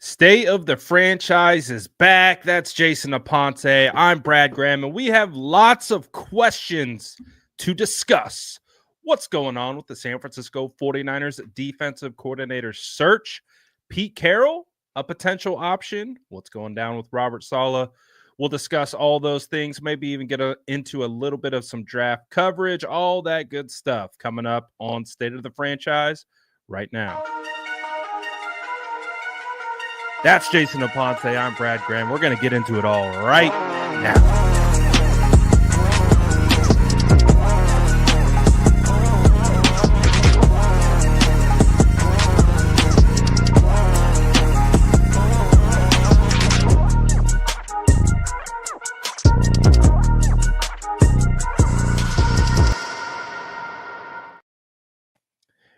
State of the franchise is back. That's Jason Aponte. I'm Brad Graham, and we have lots of questions to discuss. What's going on with the San Francisco 49ers defensive coordinator search? Pete Carroll, a potential option. What's going down with Robert Saleh? We'll discuss all those things, maybe even get into a little bit of some draft coverage, all that good stuff coming up on State of the Franchise right now. That's Jason Aponte. I'm Brad Graham. We're going to get into it all right now.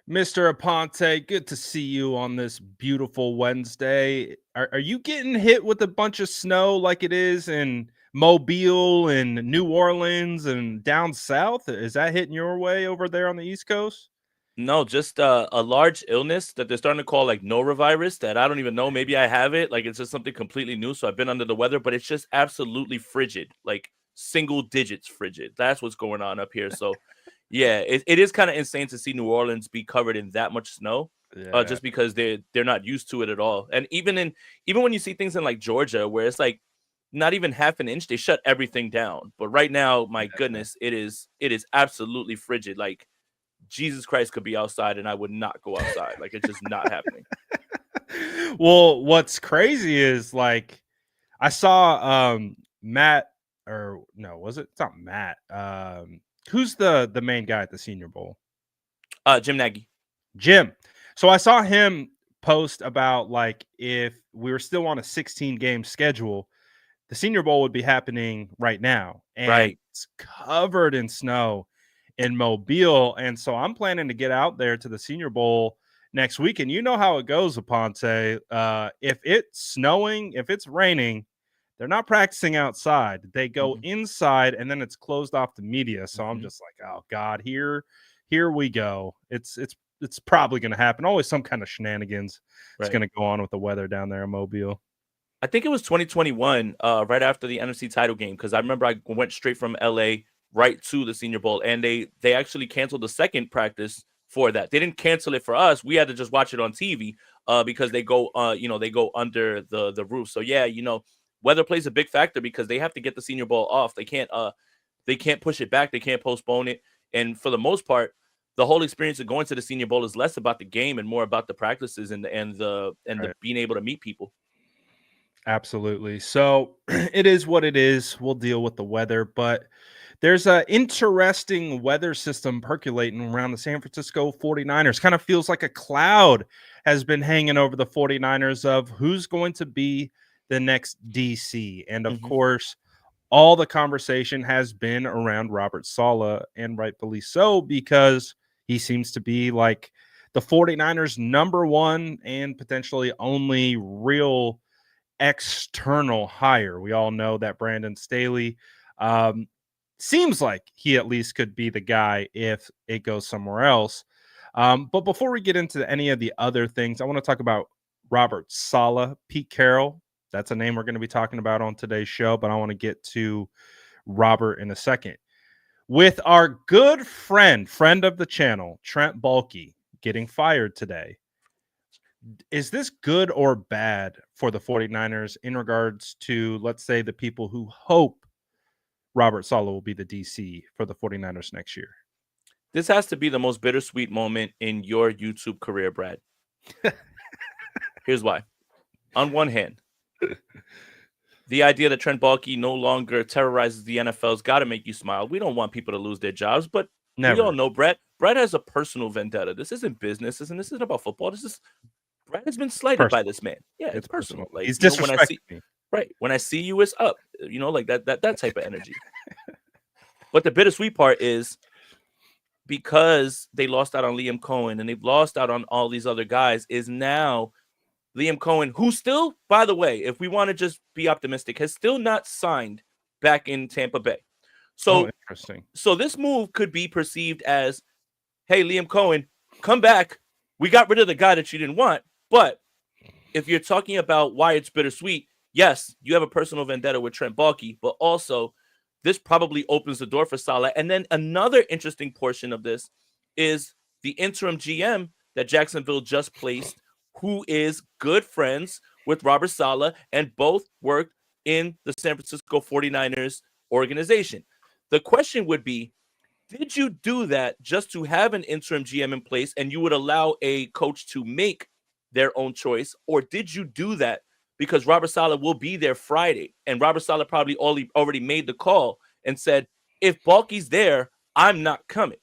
Mr. Aponte, good to see you on this beautiful Wednesday. Are you getting hit with a bunch of snow like it is in Mobile and New Orleans and down south? Is that hitting your way over there on the East Coast? No, just a large illness that they're starting to call like norovirus that I don't even know. Maybe I have it. Like it's just something completely new. So I've been under the weather, but it's just absolutely frigid, like single digits frigid. That's what's going on up here. So yeah, it is kind of insane to see New Orleans be covered in that much snow, just because they're not used to it at all. And even when you see things in like Georgia where it's like not even half an inch, they shut everything down. But right now, my goodness, it is absolutely frigid. Like Jesus Christ could be outside and I would not go outside. Like it's just not happening. Well, what's crazy is like I saw Matt, or no, was it? It's not Matt. Who's the main guy at the Senior Bowl? Jim Nagy. Jim. So I saw him post about like if we were still on a 16-game schedule, the Senior Bowl would be happening right now. And right. It's covered in snow in Mobile. And so I'm planning to get out there to the Senior Bowl next week. And you know how it goes, Aponte. If it's snowing, if it's raining, they're not practicing outside. They go inside, and then it's closed off to media. So I'm just like, oh God, here we go. It's probably going to happen. Always some kind of shenanigans is going to go on with the weather down there in Mobile. I think it was 2021, right after the NFC title game, because I remember I went straight from LA right to the Senior Bowl, and they actually canceled the second practice for that. They didn't cancel it for us. We had to just watch it on TV because they go under the roof. So yeah, weather plays a big factor because they have to get the Senior Bowl off. They can't push it back. They can't postpone it. And for the most part, the whole experience of going to the Senior Bowl is less about the game and more about the practices and the being able to meet people. Absolutely. So it is what it is. We'll deal with the weather, but there's an interesting weather system percolating around the San Francisco 49ers. Kind of feels like a cloud has been hanging over the 49ers of who's going to be the next DC. And of course, all the conversation has been around Robert Saleh, and rightfully so, because he seems to be like the 49ers' number one and potentially only real external hire. We all know that Brandon Staley seems like he at least could be the guy if it goes somewhere else. But before we get into any of the other things, I want to talk about Robert Saleh. Pete Carroll, that's a name we're going to be talking about on today's show, but I want to get to Robert in a second. With our good friend of the channel, Trent Baalke, getting fired today, is this good or bad for the 49ers in regards to, let's say, the people who hope Robert Saleh will be the DC for the 49ers next year? This has to be the most bittersweet moment in your YouTube career, Brad. Here's why. On one hand, the idea that Trent Baalke no longer terrorizes the NFL has got to make you smile. We don't want people to lose their jobs, but we all know Brad has a personal vendetta. This isn't business, and this isn't about football. Brad has been slighted by this man. Yeah, it's personal. Like, he's disrespecting me. Right. When I see you, it's up. Like that type of energy. But the bittersweet part is because they lost out on Liam Cohen and they've lost out on all these other guys, is now Liam Cohen, who still, by the way, if we want to just be optimistic, has still not signed back in Tampa Bay. So interesting. So this move could be perceived as, hey, Liam Cohen, come back. We got rid of the guy that you didn't want, but if you're talking about why it's bittersweet, yes, you have a personal vendetta with Trent Baalke, but also this probably opens the door for Saleh. And then another interesting portion of this is the interim GM that Jacksonville just placed, who is good friends with Robert Saleh and both worked in the San Francisco 49ers organization. The question would be, did you do that just to have an interim GM in place and you would allow a coach to make their own choice? Or did you do that because Robert Saleh will be there Friday and Robert Saleh probably already made the call and said, if Balky's there, I'm not coming.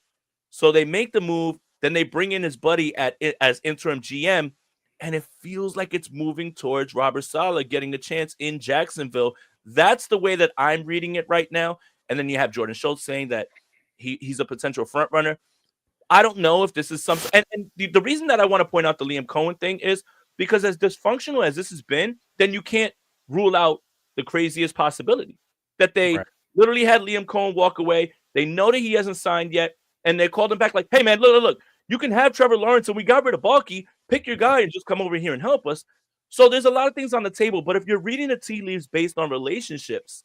So they make the move, then they bring in his buddy as interim GM, and it feels like it's moving towards Robert Saleh getting a chance in Jacksonville. That's the way that I'm reading it right now. And then you have Jordan Schultz saying that he's a potential front runner. I don't know if this is something. And the reason that I want to point out the Liam Cohen thing is because as dysfunctional as this has been, then you can't rule out the craziest possibility that they literally had Liam Cohen walk away. They know that he hasn't signed yet, and they called him back like, hey, man, look, you can have Trevor Lawrence, and we got rid of Baalke. Pick your guy and just come over here and help us. So there's a lot of things on the table, but if you're reading the tea leaves based on relationships,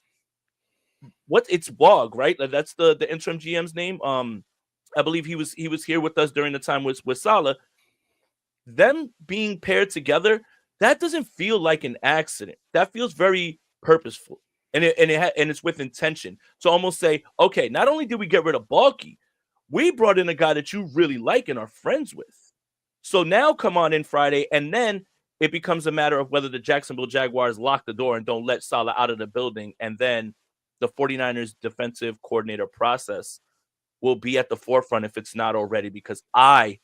it's Wog, right? That's the interim GM's name. I believe he was here with us during the time with Saleh. Them being paired together, that doesn't feel like an accident. That feels very purposeful, and it's with intention. To almost say, okay, not only did we get rid of Baalke, we brought in a guy that you really like and are friends with. So now come on in Friday, and then it becomes a matter of whether the Jacksonville Jaguars lock the door and don't let Saleh out of the building, and then the 49ers defensive coordinator process will be at the forefront if it's not already, because I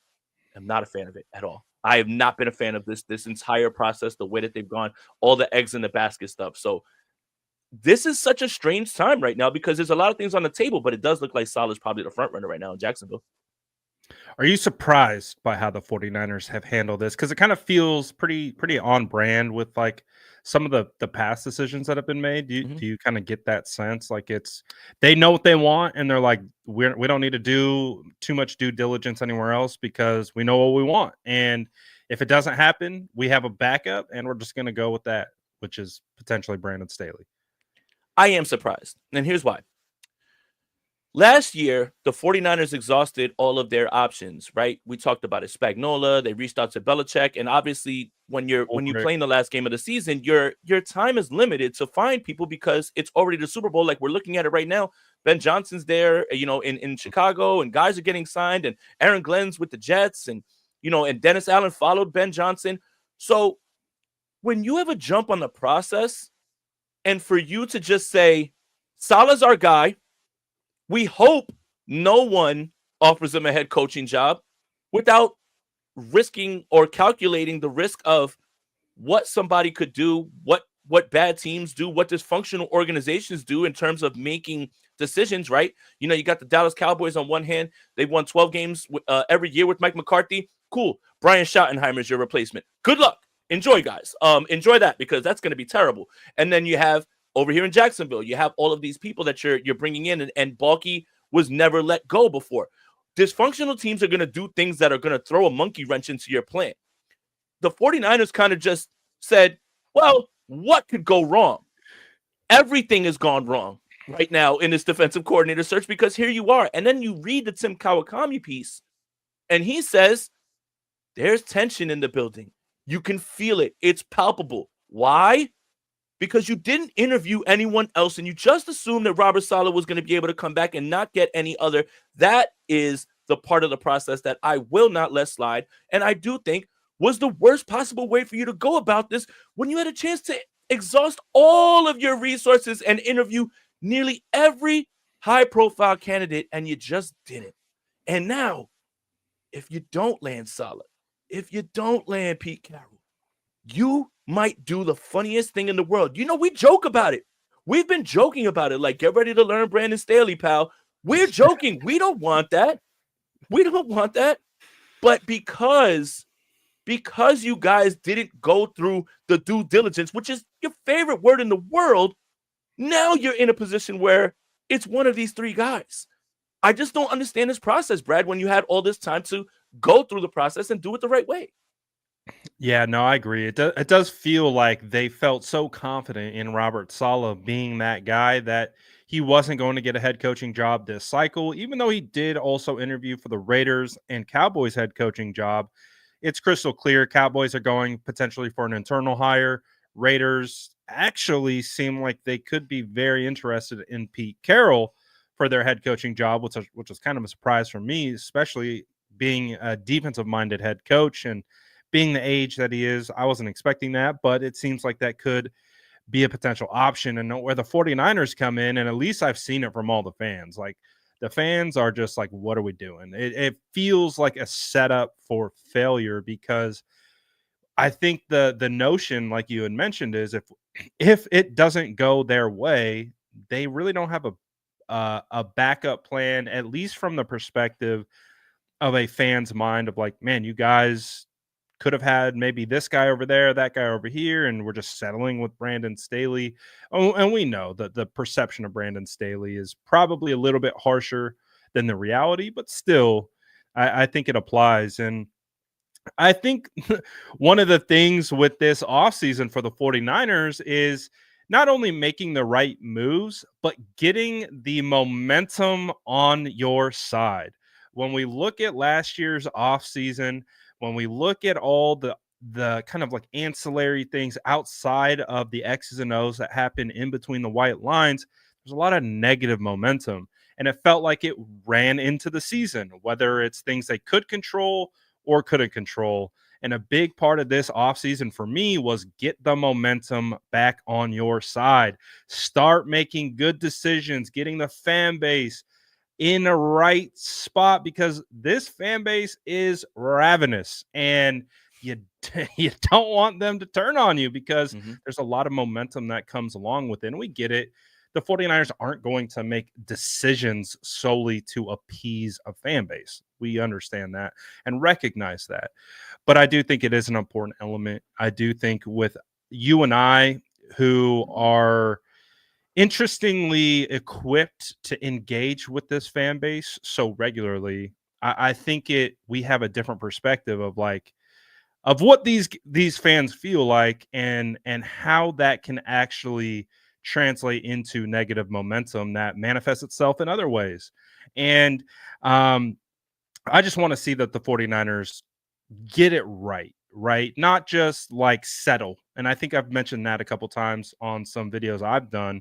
am not a fan of it at all. I have not been a fan of this entire process, the way that they've gone, all the eggs in the basket stuff. So this is such a strange time right now because there's a lot of things on the table, but it does look like Saleh's probably the front runner right now in Jacksonville. Are you surprised by how the 49ers have handled this? Because it kind of feels pretty on brand with like some of the past decisions that have been made. Do you kind of get that sense? Like they know what they want and they're like, we don't need to do too much due diligence anywhere else because we know what we want. And if it doesn't happen, we have a backup and we're just going to go with that, which is potentially Brandon Staley. I am surprised. And here's why. Last year, the 49ers exhausted all of their options, right? We talked about it. Spagnuolo, they reached out to Belichick, and obviously when you play in the last game of the season, your time is limited to find people because it's already the Super Bowl. Like we're looking at it right now. Ben Johnson's there, in Chicago, and guys are getting signed, and Aaron Glenn's with the Jets, and and Dennis Allen followed Ben Johnson. So when you have a jump on the process, and for you to just say, Saleh's our guy, we hope no one offers him a head coaching job without risking or calculating the risk of what somebody could do, what bad teams do, what dysfunctional organizations do in terms of making decisions, right? You got the Dallas Cowboys on one hand. They've won 12 games every year with Mike McCarthy. Cool. Brian Schottenheimer is your replacement. Good luck. Enjoy, guys. Enjoy that because that's going to be terrible. And then you have over here in Jacksonville, you have all of these people that you're bringing in, and Baalke was never let go before. Dysfunctional teams are going to do things that are going to throw a monkey wrench into your plan. The 49ers kind of just said, well, what could go wrong? Everything has gone wrong right now in this defensive coordinator search because here you are. And then you read the Tim Kawakami piece, and he says, there's tension in the building. You can feel it. It's palpable. Why? Because you didn't interview anyone else and you just assumed that Robert Saleh was going to be able to come back and not get any other. That is the part of the process that I will not let slide. And I do think was the worst possible way for you to go about this when you had a chance to exhaust all of your resources and interview nearly every high-profile candidate, and you just didn't. And now, if you don't land Saleh, if you don't land Pete Carroll, you might do the funniest thing in the world. We joke about it. We've been joking about it. Like, get ready to learn Brandon Staley, pal. We're joking. We don't want that. We don't want that. But because you guys didn't go through the due diligence, which is your favorite word in the world, now you're in a position where it's one of these three guys. I just don't understand this process, Brad, when you had all this time to go through the process and do it the right way. Yeah, no, I agree. It does feel like they felt so confident in Robert Saleh being that guy that he wasn't going to get a head coaching job this cycle, even though he did also interview for the Raiders and Cowboys head coaching job. It's crystal clear Cowboys are going potentially for an internal hire. Raiders actually seem like they could be very interested in Pete Carroll for their head coaching job, which was kind of a surprise for me, especially being a defensive minded head coach and being the age that he is. I wasn't expecting that, but it seems like that could be a potential option. And where the 49ers come in, and at least I've seen it from all the fans, like the fans are just like, what are we doing? It feels like a setup for failure because I think the notion, like you had mentioned, is if it doesn't go their way, they really don't have a backup plan, at least from the perspective of a fan's mind of like, man, you guys could have had maybe this guy over there, that guy over here, and we're just settling with Brandon Staley. Oh, and we know that the perception of Brandon Staley is probably a little bit harsher than the reality, but still, I think it applies. And I think one of the things with this offseason for the 49ers is not only making the right moves, but getting the momentum on your side. When we look at last year's offseason, when we look at all the kind of like ancillary things outside of the X's and O's that happen in between the white lines, there's a lot of negative momentum. And it felt like it ran into the season, whether it's things they could control or couldn't control. And a big part of this offseason for me was get the momentum back on your side. Start making good decisions, getting the fan base in the right spot because this fan base is ravenous and you you don't want them to turn on you because Mm-hmm. there's a lot of momentum that comes along with it. And we get it. The 49ers aren't going to make decisions solely to appease a fan base. We understand that and recognize that. But I do think it is an important element. I do think with you and I, who are interestingly equipped to engage with this fan base so regularly, I think we have a different perspective of like of what these fans feel like and how that can actually translate into negative momentum that manifests itself in other ways. And um, I just want to see that the 49ers get it right, right? Not just like settle. And I think I've mentioned that a couple times on some videos I've done.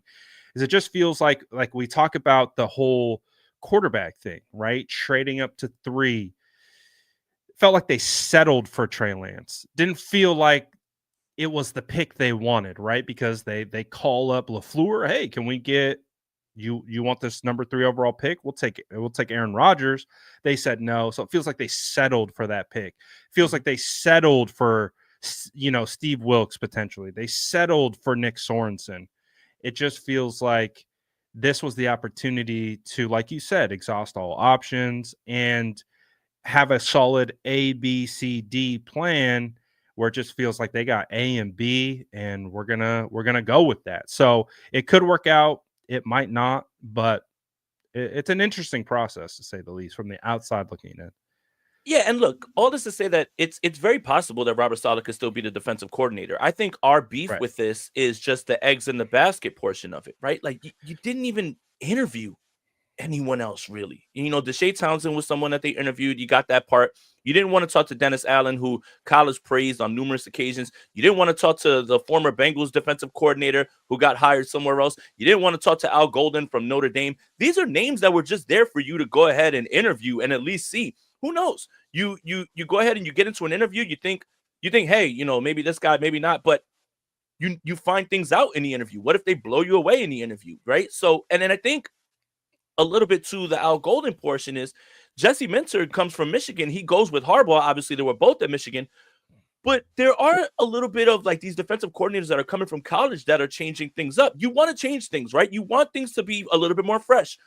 Is it just feels like we talk about the whole quarterback thing, right? Trading up to 3. Felt like they settled for Trey Lance. Didn't feel like it was the pick they wanted, right? Because they call up LaFleur, hey, can we get you want this number 3 overall pick? We'll take it. We'll take Aaron Rodgers. They said no. So it feels like they settled for that pick. Feels like they settled for Steve Wilkes potentially. They settled for Nick Sorensen. It just feels like this was the opportunity to, like you said, exhaust all options and have a solid A, B, C, D plan where it just feels like they got A and B, and we're gonna go with that. So it could work out, it might not, but it's an interesting process to say the least from the outside looking in. Yeah, and look, all this to say that it's very possible that Robert Saleh could still be the defensive coordinator. I think our beef Right. with this is just the eggs in the basket portion of it, right? Like you didn't even interview anyone else really. Deshae Townsend was someone that they interviewed. You got that part. You didn't want to talk to Dennis Allen, who college praised on numerous occasions. You didn't want to talk to the former Bengals defensive coordinator who got hired somewhere else. You didn't want to talk to Al Golden from Notre Dame. These are names that were just there for you to go ahead and interview and at least see. Who knows? You go ahead and you get into an interview. You think, hey, maybe this guy, maybe not, but you find things out in the interview. What if they blow you away in the interview, right? So, and then I think a little bit to the Al Golden portion is Jesse Minter comes from Michigan. He goes with Harbaugh. Obviously, they were both at Michigan. But there are a little bit of like these defensive coordinators that are coming from college that are changing things up. You want to change things, right? You want things to be a little bit more fresh.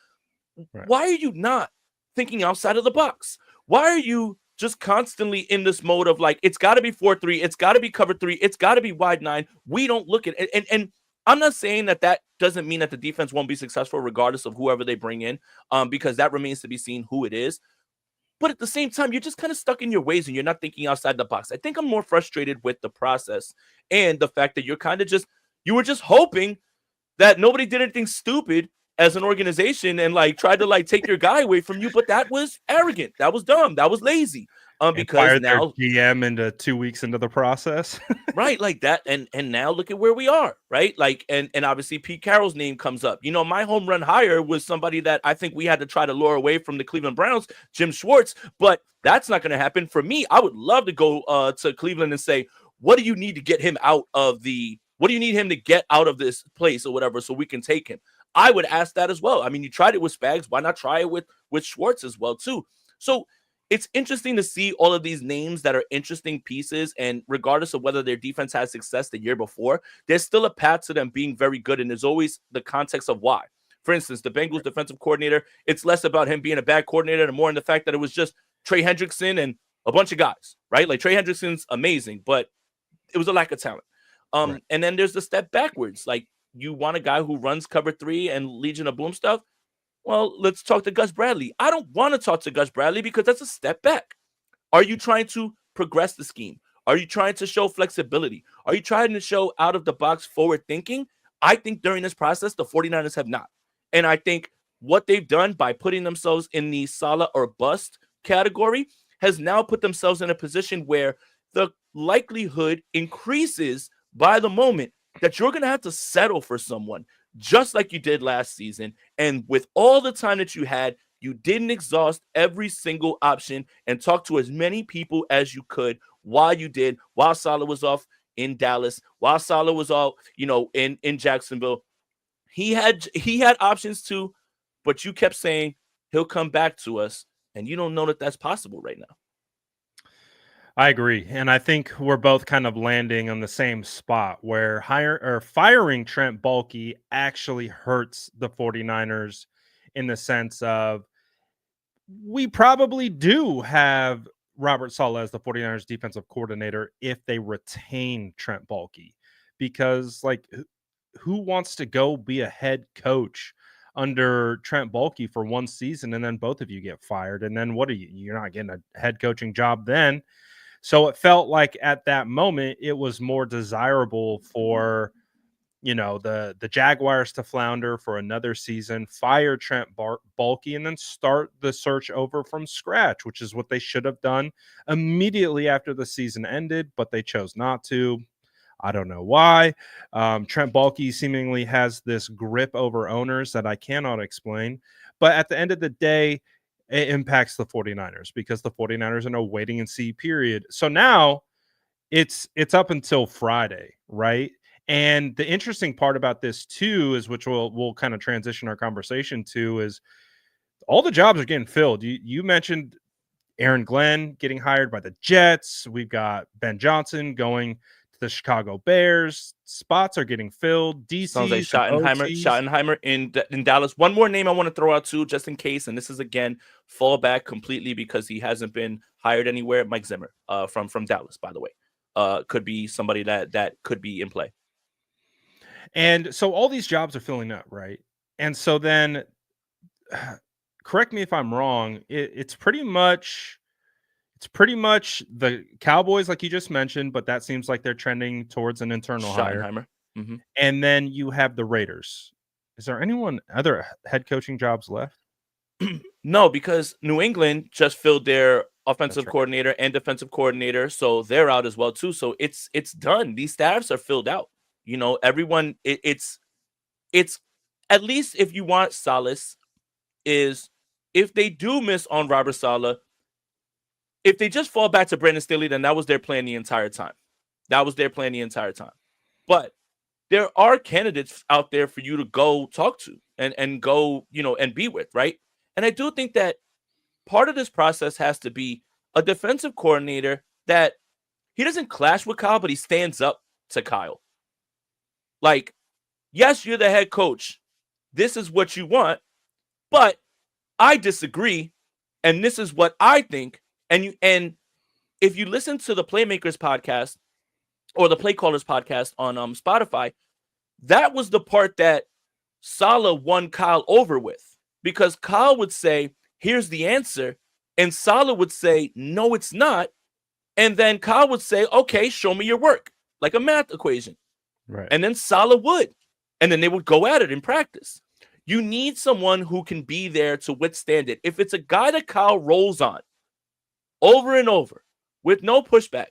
Right. Why are you not thinking outside of the box? Why are you just constantly in this mode of like, it's got to be 4-3, it's got to be cover 3, it's got to be wide 9. We don't look at it. And I'm not saying that doesn't mean that the defense won't be successful regardless of whoever they bring in, because that remains to be seen who it is. But at the same time, you're just kind of stuck in your ways and you're not thinking outside the box. I think I'm more frustrated with the process and the fact that you were just hoping that nobody did anything stupid as an organization and like tried to like take your guy away from you. But that was arrogant. That was dumb. That was lazy. And Because fired their now, GM into 2 weeks into the process. right, like that, and now look at where we are, right? Like, and obviously Pete Carroll's name comes up. My home run hire was somebody that I think we had to try to lure away from the Cleveland Browns, Jim Schwartz, but that's not going to happen. For me, I would love to go to Cleveland and say, what do you need to get him out of what do you need him to get out of this place or whatever, so we can take him? I would ask that as well. I mean, you tried it with Spags, why not try it with Schwartz as well too? So it's interesting to see all of these names that are interesting pieces, and regardless of whether their defense had success the year before, there's still a path to them being very good, and there's always the context of why. For instance, the Bengals defensive coordinator, it's less about him being a bad coordinator and more in the fact that it was just Trey Hendrickson and a bunch of guys, right? Like Trey Hendrickson's amazing, but it was a lack of talent. Right. And then there's the step backwards. Like, you want a guy who runs cover 3 and Legion of Boom stuff? Well, let's talk to Gus Bradley. I don't want to talk to Gus Bradley because that's a step back. Are you trying to progress the scheme? Are you trying to show flexibility? Are you trying to show out of the box forward thinking? I think during this process, the 49ers have not. And I think what they've done by putting themselves in the Salah or bust category has now put themselves in a position where the likelihood increases by the moment that you're going to have to settle for someone just like you did last season. And with all the time that you had, you didn't exhaust every single option and talk to as many people as you could while Salah was off in Dallas, while Salah was off, in Jacksonville. He had options too, but you kept saying he'll come back to us, and you don't know that that's possible right now. I agree. And I think we're both kind of landing on the same spot where firing Trent Baalke actually hurts the 49ers in the sense of we probably do have Robert Saleh as the 49ers defensive coordinator if they retain Trent Baalke, because like who wants to go be a head coach under Trent Baalke for one season and then both of you get fired? And then what are you're not getting a head coaching job then. So it felt like at that moment, it was more desirable for, the Jaguars to flounder for another season, fire Trent Baalke, and then start the search over from scratch, which is what they should have done immediately after the season ended, but they chose not to. I don't know why. Trent Baalke seemingly has this grip over owners that I cannot explain. But at the end of the day, it impacts the 49ers because the 49ers are in a waiting and see period. So now it's up until Friday, right? And the interesting part about this too is, which we'll kind of transition our conversation to, is all the jobs are getting filled. You mentioned Aaron Glenn getting hired by the Jets. We've got Ben Johnson going to the Chicago Bears. Spots are getting filled. DC sounds like Schottenheimer in Dallas. One more name I want to throw out too, just in case, and this is again fallback completely because he hasn't been hired anywhere. Mike Zimmer, from Dallas, by the way, could be somebody that could be in play. And so all these jobs are filling up, right? And so then, correct me if I'm wrong, it's pretty much the Cowboys, like you just mentioned, but that seems like they're trending towards an internal hire. Mm-hmm. And then you have the Raiders. Is there other head coaching jobs left? No, because New England just filled their offensive coordinator and defensive coordinator, so they're out as well too. So it's done. These staffs are filled out. Everyone. It's at least, if you want solace, is if they do miss on Robert Saleh, if they just fall back to Brandon Staley, then that was their plan the entire time. But there are candidates out there for you to go talk to and go, and be with, right? And I do think that part of this process has to be a defensive coordinator that he doesn't clash with Kyle, but he stands up to Kyle. Like, yes, you're the head coach. This is what you want, but I disagree, and this is what I think. And if you listen to the Playmakers podcast or the Play Callers podcast on Spotify, that was the part that Saleh won Kyle over with, because Kyle would say, here's the answer. And Saleh would say, no, it's not. And then Kyle would say, okay, show me your work, like a math equation. Right. And then Saleh would. And then they would go at it in practice. You need someone who can be there to withstand it. If it's a guy that Kyle rolls on over and over with no pushback,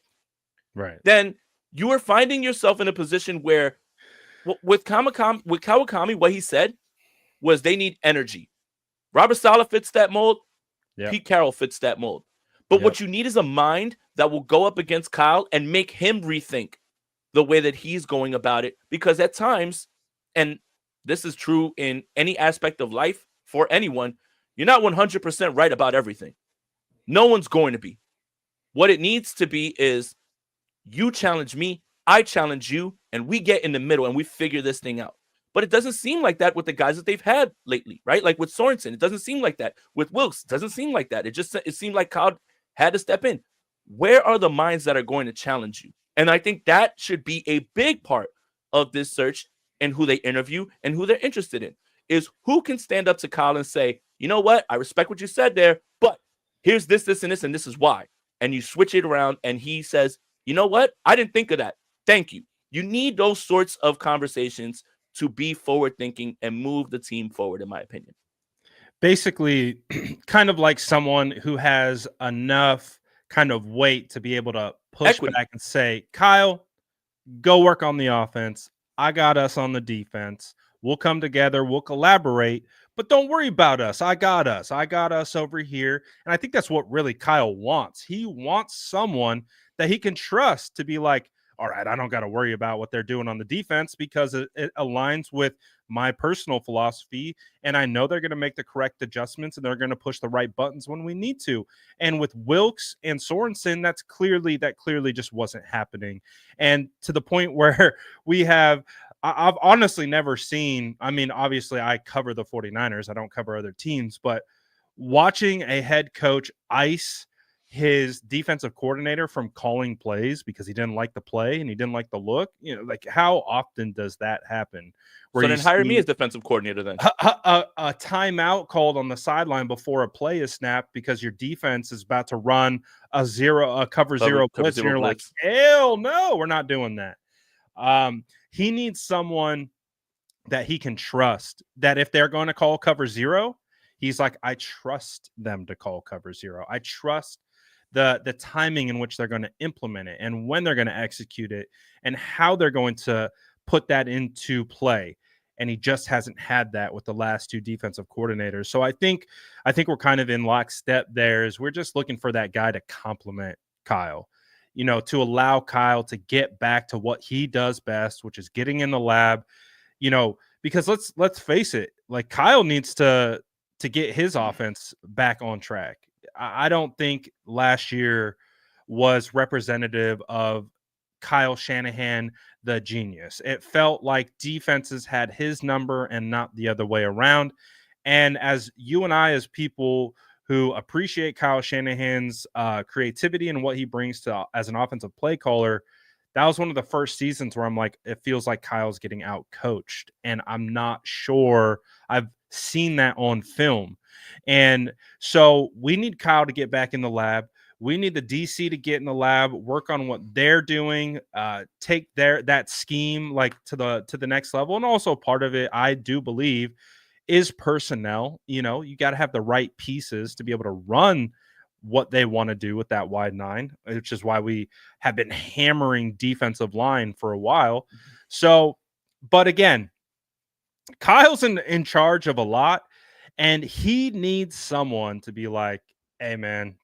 Right. then you are finding yourself in a position where with Kawakami, what he said was they need energy. Robert Saleh fits that mold. Yep. Pete Carroll fits that mold. But Yep. what you need is a mind that will go up against Kyle and make him rethink the way that he's going about it. Because at times, and this is true in any aspect of life for anyone, you're not 100% right about everything. No one's going to be. What it needs to be is you challenge me, I challenge you, and we get in the middle and we figure this thing out. But it doesn't seem like that with the guys that they've had lately, right? Like with Sorensen, it doesn't seem like that. With Wilkes, it doesn't seem like that. It seemed like Kyle had to step in. Where are the minds that are going to challenge you? And I think that should be a big part of this search and who they interview and who they're interested in is who can stand up to Kyle and say, you know what? I respect what you said there, but here's this, and this is why. And you switch it around and he says, you know what? I didn't think of that. Thank you. You need those sorts of conversations to be forward thinking and move the team forward, in my opinion. Basically, kind of like someone who has enough kind of weight to be able to push back and say, Kyle, go work on the offense. I got us on the defense. We'll come together. We'll collaborate. But don't worry about us. I got us. I got us over here. And I think that's what really Kyle wants. He wants someone that he can trust to be like, all right, I don't got to worry about what they're doing on the defense because it aligns with my personal philosophy. And I know they're going to make the correct adjustments and they're going to push the right buttons when we need to. And with Wilkes and Sorensen, that clearly just wasn't happening. And to the point where I've honestly never seen, I mean, obviously I cover the 49ers. I don't cover other teams, but watching a head coach ice his defensive coordinator from calling plays because he didn't like the play and he didn't like the look, like how often does that happen? So then hire me as defensive coordinator then. A timeout called on the sideline before a play is snapped because your defense is about to run a cover zero blitz. And you're like, hell no, we're not doing that. He needs someone that he can trust, that if they're going to call cover zero, he's like, I trust them to call cover zero. I trust the timing in which they're going to implement it and when they're going to execute it and how they're going to put that into play. And he just hasn't had that with the last two defensive coordinators. So I think we're kind of in lockstep there. Is we're just looking for that guy to complement Kyle, to allow Kyle to get back to what he does best, which is getting in the lab, because let's face it, like Kyle needs to get his offense back on track. I don't think last year was representative of Kyle Shanahan, the genius. It felt like defenses had his number and not the other way around. And as you and I, as people who appreciate Kyle Shanahan's creativity and what he brings to as an offensive play caller, that was one of the first seasons where I'm like, it feels like Kyle's getting out coached. And I'm not sure I've seen that on film. And so we need Kyle to get back in the lab. We need the DC to get in the lab, work on what they're doing, take that scheme like to the next level. And also part of it, I do believe, is personnel. You got to have the right pieces to be able to run what they want to do with that wide nine, which is why we have been hammering defensive line for a while. So, but again, Kyle's in charge of a lot, and he needs someone to be like, hey, man,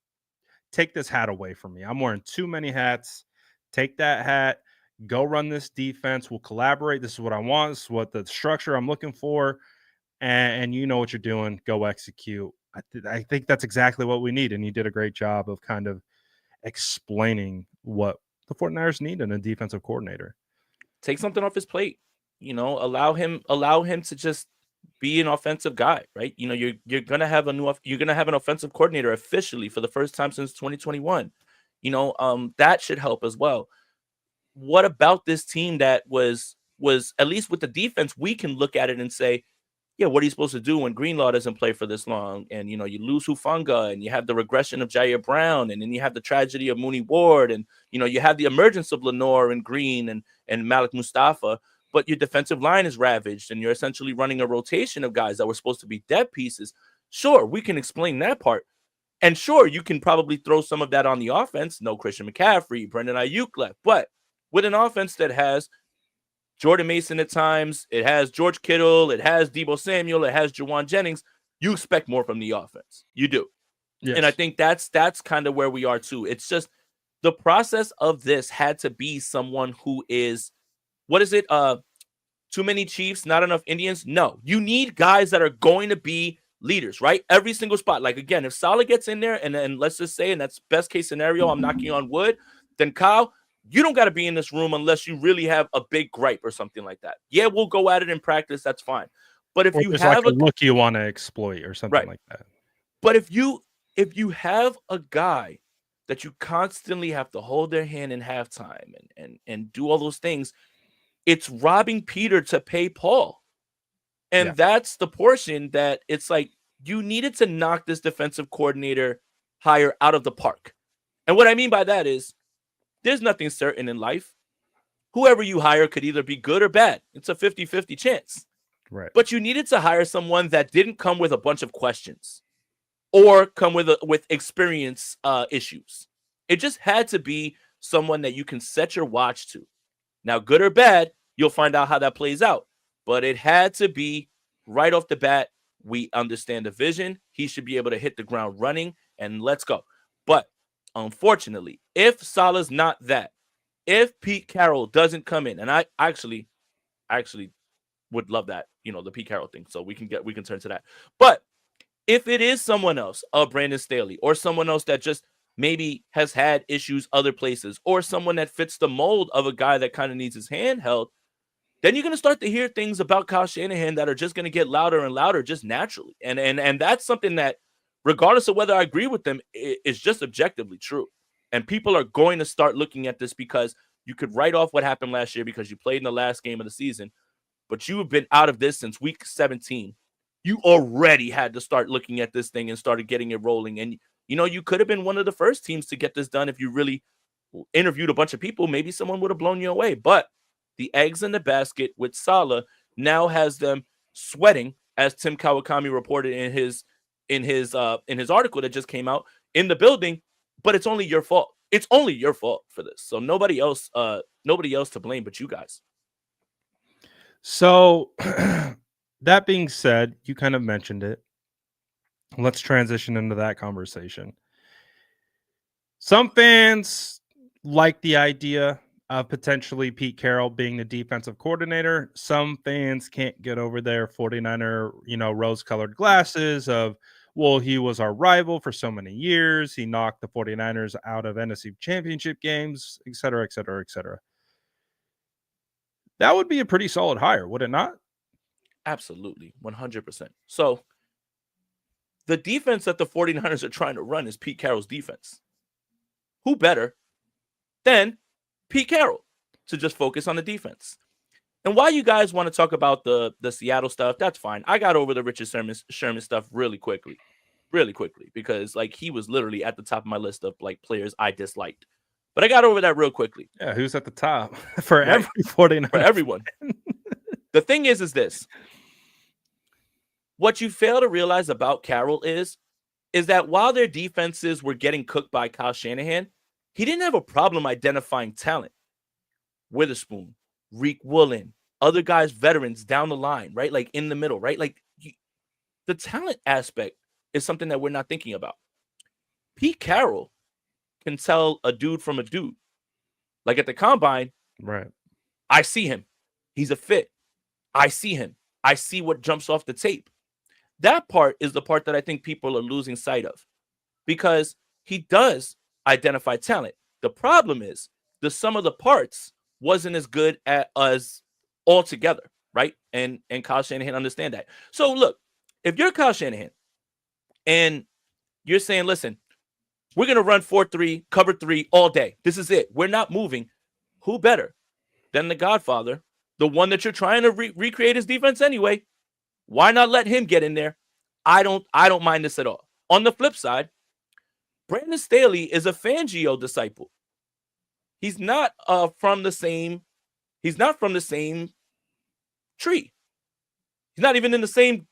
take this hat away from me. I'm wearing too many hats. Take that hat. Go run this defense. We'll collaborate. This is what I want. This is what the structure I'm looking for. And you know what you're doing. Go execute. I think that's exactly what we need. And you did a great job of kind of explaining what the 49ers need in a defensive coordinator. Take something off his plate. Allow him to just be an offensive guy, right? You're gonna have an offensive coordinator officially for the first time since 2021. That should help as well. What about this team that was at least with the defense, we can look at it and say yeah, what are you supposed to do when Greenlaw doesn't play for this long? And, you lose Hufanga and you have the regression of Jair Brown and then you have the tragedy of Mooney Ward and, you have the emergence of Lenore and Green and Malik Mustafa, but your defensive line is ravaged and you're essentially running a rotation of guys that were supposed to be depth pieces. Sure, we can explain that part. And sure, you can probably throw some of that on the offense. No Christian McCaffrey, Brendan Ayuk left. But with an offense that has Jordan Mason at times, it has George Kittle, it has Deebo Samuel, it has Jawan Jennings, you expect more from the offense. You do. Yes. And I think that's kind of where we are too. It's just the process of this had to be someone who is, what is it? Too many Chiefs, not enough Indians? No. You need guys that are going to be leaders, right? Every single spot. Like, again, if Salah gets in there and let's just say, and that's best case scenario, I'm knocking on wood, then Kyle, you don't got to be in this room unless you really have a big gripe or something like that. Yeah, we'll go at it in practice. That's fine. But if you have like a look you want to exploit or something like that. But if you have a guy that you constantly have to hold their hand in halftime and do all those things, it's robbing Peter to pay Paul. And that's the portion that it's like you needed to knock this defensive coordinator hire out of the park. And what I mean by that is there's nothing certain in life. Whoever you hire could either be good or bad. It's a 50-50 chance. Right. But you needed to hire someone that didn't come with a bunch of questions or come with experience issues. It just had to be someone that you can set your watch to. Now, good or bad, you'll find out how that plays out. But it had to be right off the bat, we understand the vision. He should be able to hit the ground running, and let's go. But unfortunately, if Salah's not that, if Pete Carroll doesn't come in, and I actually would love that, the Pete Carroll thing. So we can turn to that. But if it is someone else, a Brandon Staley, or someone else that just maybe has had issues other places, or someone that fits the mold of a guy that kind of needs his hand held, then you're going to start to hear things about Kyle Shanahan that are just going to get louder and louder just naturally. And that's something that, regardless of whether I agree with them, is just objectively true. And people are going to start looking at this because you could write off what happened last year because you played in the last game of the season, but you have been out of this since week 17. You already had to start looking at this thing and started getting it rolling. And, you could have been one of the first teams to get this done if you really interviewed a bunch of people. Maybe someone would have blown you away. But the eggs in the basket with Salah now has them sweating, as Tim Kawakami reported in his article that just came out, in the building. But it's only your fault. It's only your fault for this. So nobody else to blame but you guys. So that being said, you kind of mentioned it. Let's transition into that conversation. Some fans like the idea of potentially Pete Carroll being the defensive coordinator. Some fans can't get over their 49er, rose-colored glasses of, well, he was our rival for so many years. He knocked the 49ers out of NFC championship games, et cetera, et cetera, et cetera. That would be a pretty solid hire, would it not? Absolutely, 100%. So the defense that the 49ers are trying to run is Pete Carroll's defense. Who better than Pete Carroll to just focus on the defense? And while you guys want to talk about the Seattle stuff, that's fine. I got over the Richard Sherman stuff really quickly, because he was literally at the top of my list of players I disliked. But I got over that real quickly. Yeah, who's at the top for every 49er? For everyone. The thing is this. What you fail to realize about Carroll is that while their defenses were getting cooked by Kyle Shanahan, he didn't have a problem identifying talent. Witherspoon, Reek Woolen, other guys, veterans down the line, right? In the middle, right? The talent aspect is something that we're not thinking about. Pete Carroll can tell a dude from a dude. At the combine, right? I see him. He's a fit. I see him. I see what jumps off the tape. That part is the part that I think people are losing sight of, because he does identify talent. The problem is the sum of the parts wasn't as good as all together, right? And Kyle Shanahan understand that. So look, if you're Kyle Shanahan and you're saying, listen, we're going to run 4-3, cover 3 all day. This is it. We're not moving. Who better than the Godfather, the one that you're trying to recreate his defense anyway, Why not let him get in there? I don't mind this at all. On the flip side, Brandon Staley is a Fangio disciple. He's not from the same. He's not from the same tree. He's not even in the same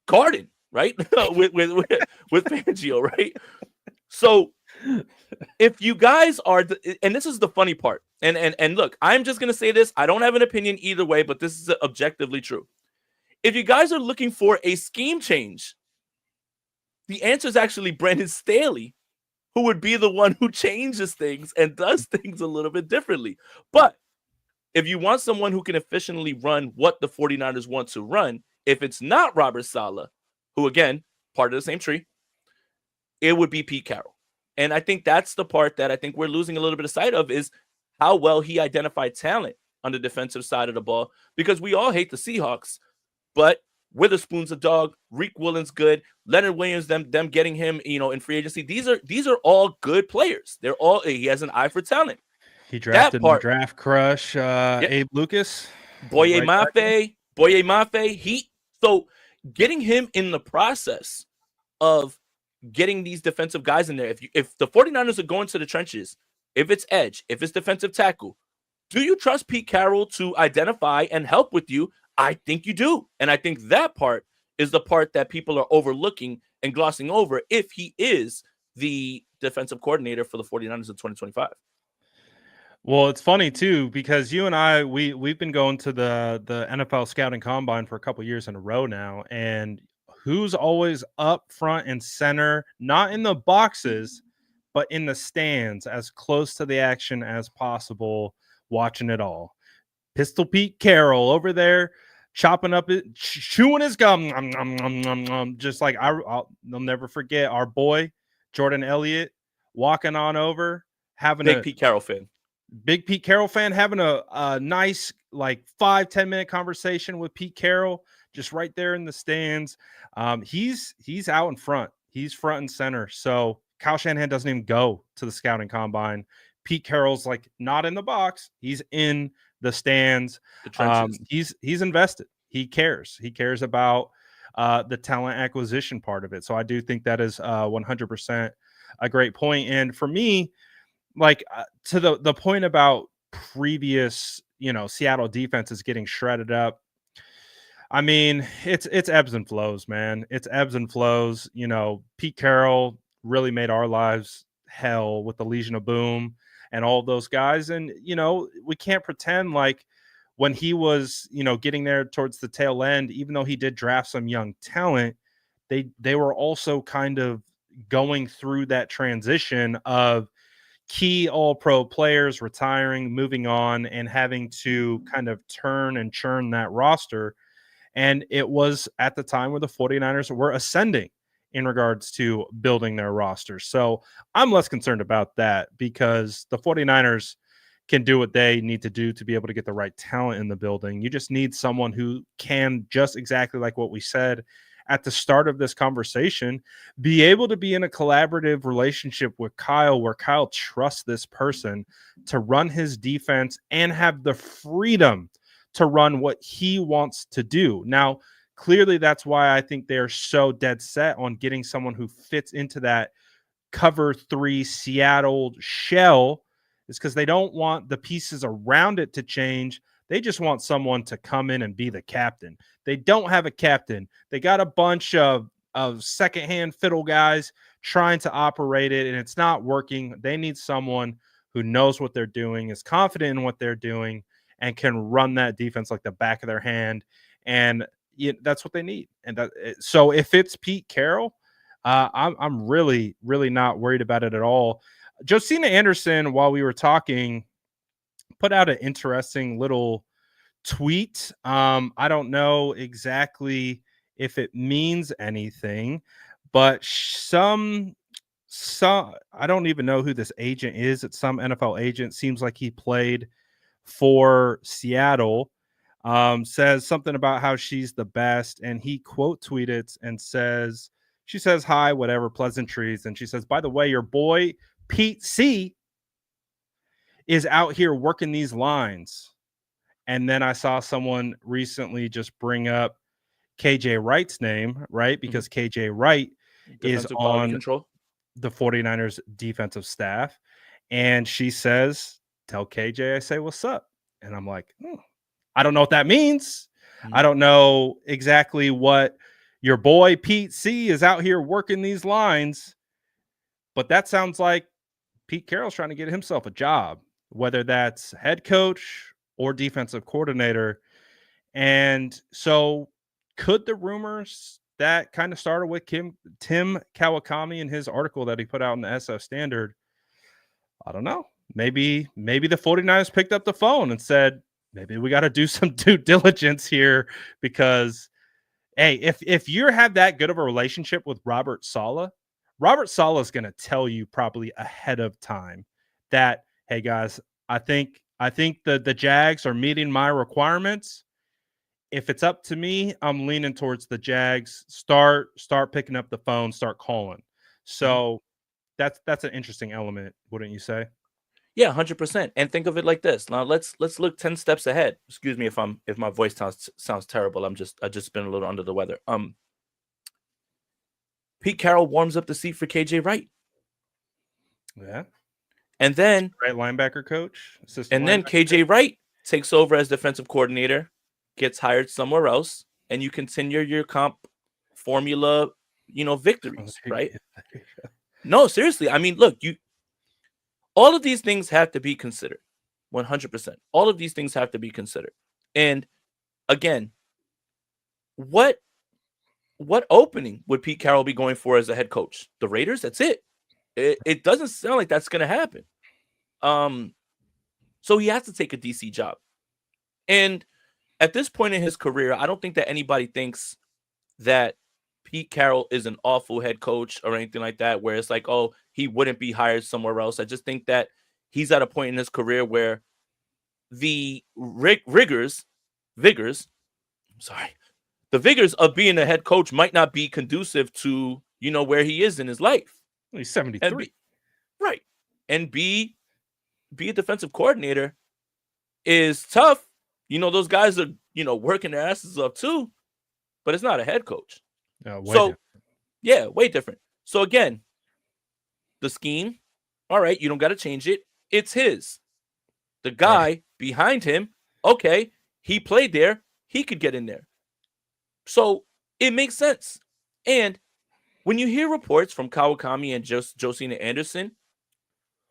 garden, right? with Fangio, right? So if you guys are, and this is the funny part, and look, I'm just gonna say this. I don't have an opinion either way, but this is objectively true. If you guys are looking for a scheme change, the answer is actually Brandon Staley, who would be the one who changes things and does things a little bit differently. But if you want someone who can efficiently run what the 49ers want to run, if it's not Robert Saleh, who again, part of the same tree, it would be Pete Carroll. And I think that's the part that I think we're losing a little bit of sight of, is how well he identified talent on the defensive side of the ball, because we all hate the Seahawks, but Witherspoon's a dog, Reek Willen's good, Leonard Williams, them getting him, in free agency. These are all good players. He has an eye for talent. He drafted my draft crush, Abe Lucas. Boye Mafe. So getting him in the process of getting these defensive guys in there. If the 49ers are going to the trenches, if it's edge, if it's defensive tackle, do you trust Pete Carroll to identify and help with you? I think you do. And I think that part is the part that people are overlooking and glossing over if he is the defensive coordinator for the 49ers in 2025. Well, it's funny too, because you and I, we've been going to the NFL scouting combine for a couple years in a row now, and who's always up front and center, not in the boxes, but in the stands, as close to the action as possible, watching it all. Pistol Pete Carroll over there, chopping up it, chewing his gum, just like I'll never forget our boy Jordan Elliott walking on over, having Big Pete Carroll fan, having a nice like 5-10 minute conversation with Pete Carroll, just right there in the stands. He's out in front. He's front and center. So Kyle Shanahan doesn't even go to the scouting combine. Pete Carroll's like not in the box. He's in the stands. He's invested. He cares. He cares about the talent acquisition part of it. So I do think that is 100% a great point. And for me, like to the point about previous, Seattle defenses getting shredded up. I mean, it's ebbs and flows, man. It's ebbs and flows. Pete Carroll really made our lives hell with the Legion of Boom and all of those guys. And, we can't pretend like when he was, getting there towards the tail end, even though he did draft some young talent, they were also kind of going through that transition of key all-pro players retiring, moving on, and having to kind of turn and churn that roster. And it was at the time where the 49ers were ascending in regards to building their roster. So I'm less concerned about that, because the 49ers can do what they need to do to be able to get the right talent in the building. You just need someone who can, just exactly like what we said at the start of this conversation, be able to be in a collaborative relationship with Kyle, where Kyle trusts this person to run his defense and have the freedom to run what he wants to do. Now, clearly that's why I think they're so dead set on getting someone who fits into that cover 3 Seattle shell, is because they don't want the pieces around it to change. They just want someone to come in and be the captain. They don't have a captain. They got a bunch of secondhand fiddle guys trying to operate it, and it's not working. They need someone who knows what they're doing, is confident in what they're doing, and can run that defense like the back of their hand. And that's what they need. And so if it's Pete Carroll, I'm really, really not worried about it at all. Josina Anderson, while we were talking, put out an interesting little tweet. I don't know exactly if it means anything, but some I don't even know who this agent is. It's some NFL agent. Seems like he played for Seattle. Says something about how she's the best, and he quote tweeted and says, she says, "Hi, whatever, pleasantries." And she says, "By the way, your boy Pete C is out here working these lines." And then I saw someone recently just bring up, KJ Wright's name, right? Because KJ Wright is Defensive quality on control. the 49ers defensive staff. And she says, tell KJ I say what's up. And I'm like, I don't know what that means. I don't know exactly what your boy Pete C is out here working these lines. But that sounds like Pete Carroll's trying to get himself a job, whether that's head coach or defensive coordinator. And so could the rumors that kind of started with Tim Kawakami in his article that he put out in the SF Standard, I don't know. Maybe the 49ers picked up the phone and said, maybe we got to do some due diligence here because, hey, if you have that good of a relationship with Robert Saleh is going to tell you probably ahead of time that, hey guys, I think the Jags are meeting my requirements. If it's up to me, I'm leaning towards the Jags. Start picking up the phone, start calling. So that's an interesting element, wouldn't you say? Yeah, 100%. And think of it like this. Now let's look 10 steps ahead. Excuse me if my voice sounds terrible. I just been a little under the weather. Pete Carroll warms up the seat for KJ Wright. Yeah. And then right linebacker coach, and then KJ Wright takes over as defensive coordinator, gets hired somewhere else, and you continue your comp formula, victories, right? No, seriously. I mean, look, all of these things have to be considered. 100%. All of these things have to be considered. And again, what opening would Pete Carroll be going for as a head coach? The Raiders? That's it. It doesn't sound like that's going to happen. So he has to take a DC job. And at this point in his career, I don't think that anybody thinks that Pete Carroll is an awful head coach or anything like that, where it's like, oh, he wouldn't be hired somewhere else. I just think that he's at a point in his career where the vigors of being a head coach might not be conducive to, where he is in his life. He's 73. Right. And be a defensive coordinator is tough. Those guys are, working their asses up too, but it's not a head coach. Way different. So again, the scheme, all right, you don't got to change it. It's his. The guy behind him, okay, he played there. He could get in there. So it makes sense. And when you hear reports from Kawakami and Josina Anderson,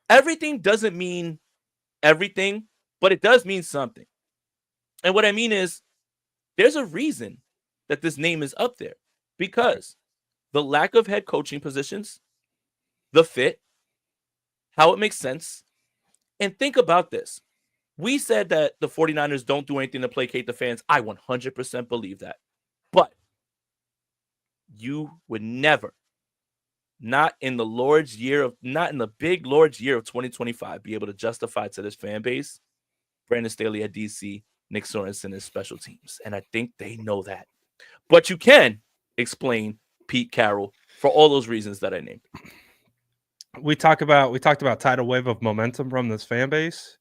everything doesn't mean everything, but it does mean something. And what I mean is there's a reason that this name is up there, because the lack of head coaching positions, the fit, how it makes sense. And think about this. We said that the 49ers don't do anything to placate the fans. I 100% believe that. But you would never, not in the big Lord's year of 2025, be able to justify to this fan base Brandon Staley at DC, Nick Sorensen as special teams. And I think they know that. But you can explain Pete Carroll for all those reasons that I named. We talked about tidal wave of momentum from this fan base.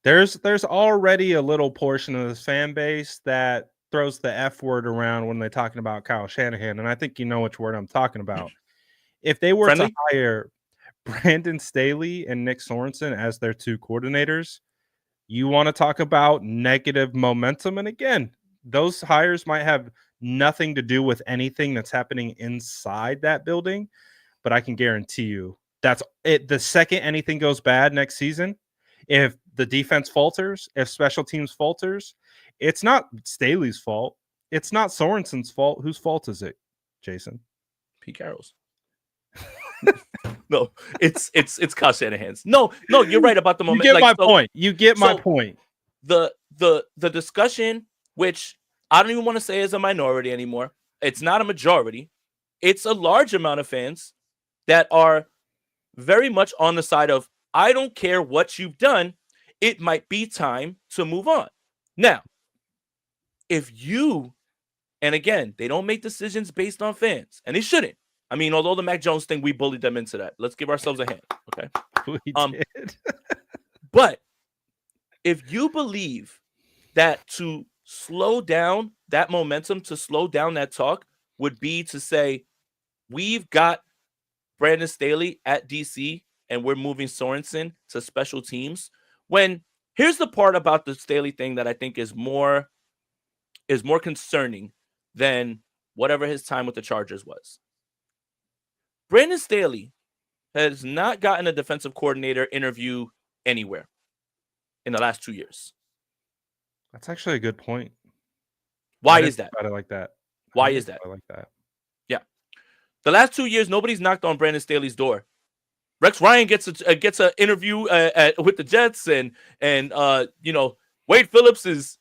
There's already a little portion of this fan base that throws the F word around when they're talking about Kyle Shanahan, and I think you know which word I'm talking about. If they were to hire Brandon Staley and Nick Sorensen as their two coordinators, you want to talk about negative momentum. And again, those hires might have nothing to do with anything that's happening inside that building, but I can guarantee you that's it. The second anything goes bad next season, if the defense falters, if special teams falters, it's not Staley's fault. It's not Sorensen's fault. Whose fault is it, Jason? Pete Carroll's. No, it's Kyle Shanahan's. No, you're right about the moment. You get my point. You get my point. The discussion, which I don't even want to say is a minority anymore. It's not a majority. It's a large amount of fans that are very much on the side of, I don't care what you've done. It might be time to move on. Now, and again, they don't make decisions based on fans, and they shouldn't. I mean, although the Mac Jones thing, we bullied them into that. Let's give ourselves a hand, okay? We did. But if you believe that to slow down that momentum to slow down that talk would be to say, we've got Brandon Staley at DC and we're moving Sorensen to special teams. When here's the part about the Staley thing that I think is more concerning than whatever his time with the Chargers was. Brandon Staley has not gotten a defensive coordinator interview anywhere in the last 2 years. That's actually a good point. Why is that? I like that. Why is that? I like that. Yeah. The last 2 years, nobody's knocked on Brandon Staley's door. Rex Ryan gets an interview with the Jets, and Wade Phillips is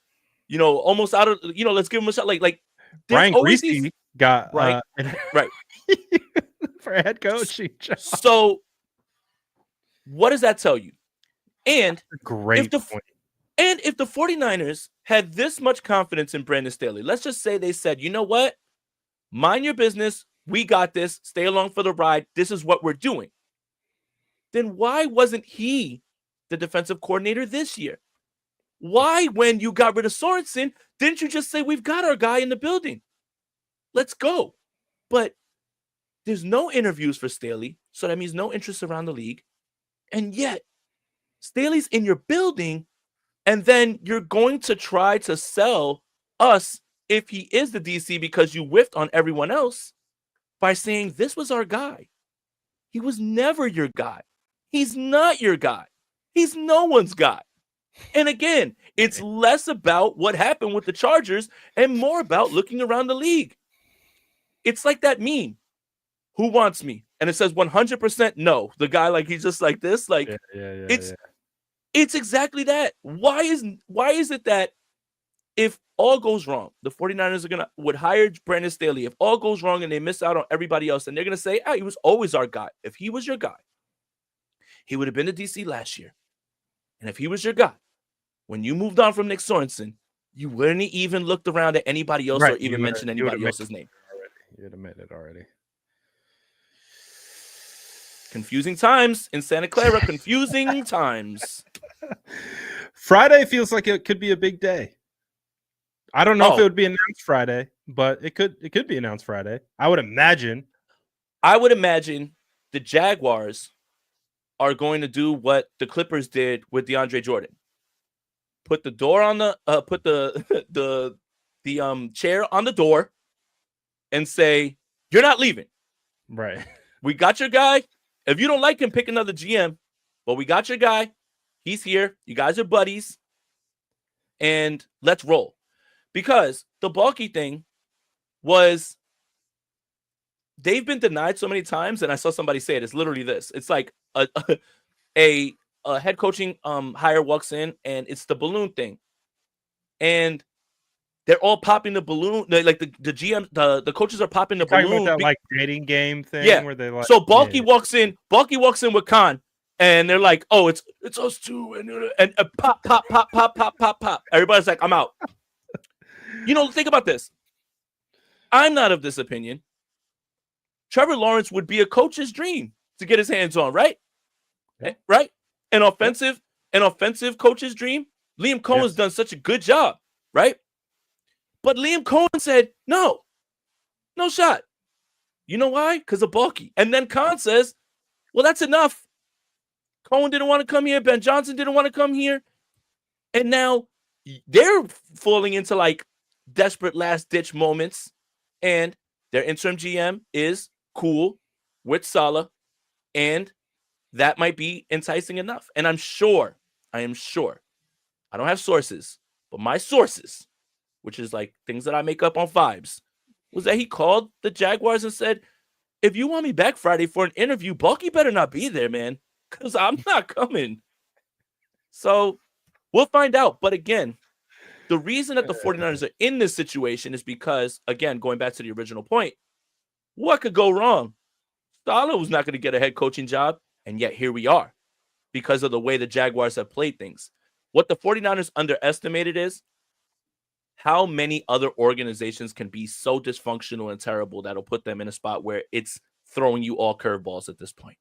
almost out of let's give him a shot. Like Brian Griese got right for a head coaching job. So what does that tell you? And great point. And if the 49ers had this much confidence in Brandon Staley, let's just say they said, you know what? Mind your business. We got this. Stay along for the ride. This is what we're doing. Then why wasn't he the defensive coordinator this year? Why, when you got rid of Sorensen, didn't you just say, we've got our guy in the building? Let's go. But there's no interviews for Staley, so that means no interest around the league. And yet, Staley's in your building, and then you're going to try to sell us if he is the DC because you whiffed on everyone else by saying this was our guy. He was never your guy. He's not your guy. He's no one's guy. And again, it's less about what happened with the Chargers and more about looking around the league. It's like that meme. Who wants me? And it says 100% no. The guy, like, he's just like this. Like, it's exactly that. Why is it that if all goes wrong, the 49ers would hire Brandon Staley. If all goes wrong and they miss out on everybody else, and they're going to say, he was always our guy. If he was your guy, he would have been to DC last year. And if he was your guy, when you moved on from Nick Sorensen, you wouldn't even looked around at anybody else or even mentioned anybody else's name. You would have made it already. Confusing times in Santa Clara. Confusing times. Friday feels like it could be a big day. I don't know if it would be announced Friday, but it could be announced Friday. I would imagine the Jaguars are going to do what the Clippers did with DeAndre Jordan. Put the door on put the chair on the door and say, you're not leaving. Right. We got your guy. If you don't like him, pick another GM. But we got your guy. He's here. You guys are buddies. And let's roll. Because the Balky thing was, they've been denied so many times, and I saw somebody say it. It's literally this. It's like a head coaching hire walks in, and it's the balloon thing. And they're all popping the balloon. Like the GM, the coaches are popping the balloon. About that like dating game thing, where they like. So Balky walks in. Balky walks in with Khan, and they're like, "Oh, it's us two," and pop, pop, pop, pop, pop, pop, pop. Everybody's like, "I'm out." Think about this. I'm not of this opinion. Trevor Lawrence would be a coach's dream to get his hands on, right? Yeah. Right? An offensive coach's dream. Liam Cohen's done such a good job, right? But Liam Cohen said, no shot. You know why? Because of Balky. And then Khan says, well, that's enough. Cohen didn't want to come here. Ben Johnson didn't want to come here. And now they're falling into like desperate last-ditch moments. And their interim GM is cool with Saleh. And that might be enticing enough. And I am sure, I don't have sources, but my sources, which is like things that I make up on vibes, was that he called the Jaguars and said, if you want me back Friday for an interview, Balky better not be there, man, because I'm not coming. So we'll find out. But again, the reason that the 49ers are in this situation is because, again, going back to the original point, what could go wrong? Saleh was not going to get a head coaching job, and yet here we are because of the way the Jaguars have played things. What the 49ers underestimated is how many other organizations can be so dysfunctional and terrible that'll put them in a spot where it's throwing you all curveballs at this point.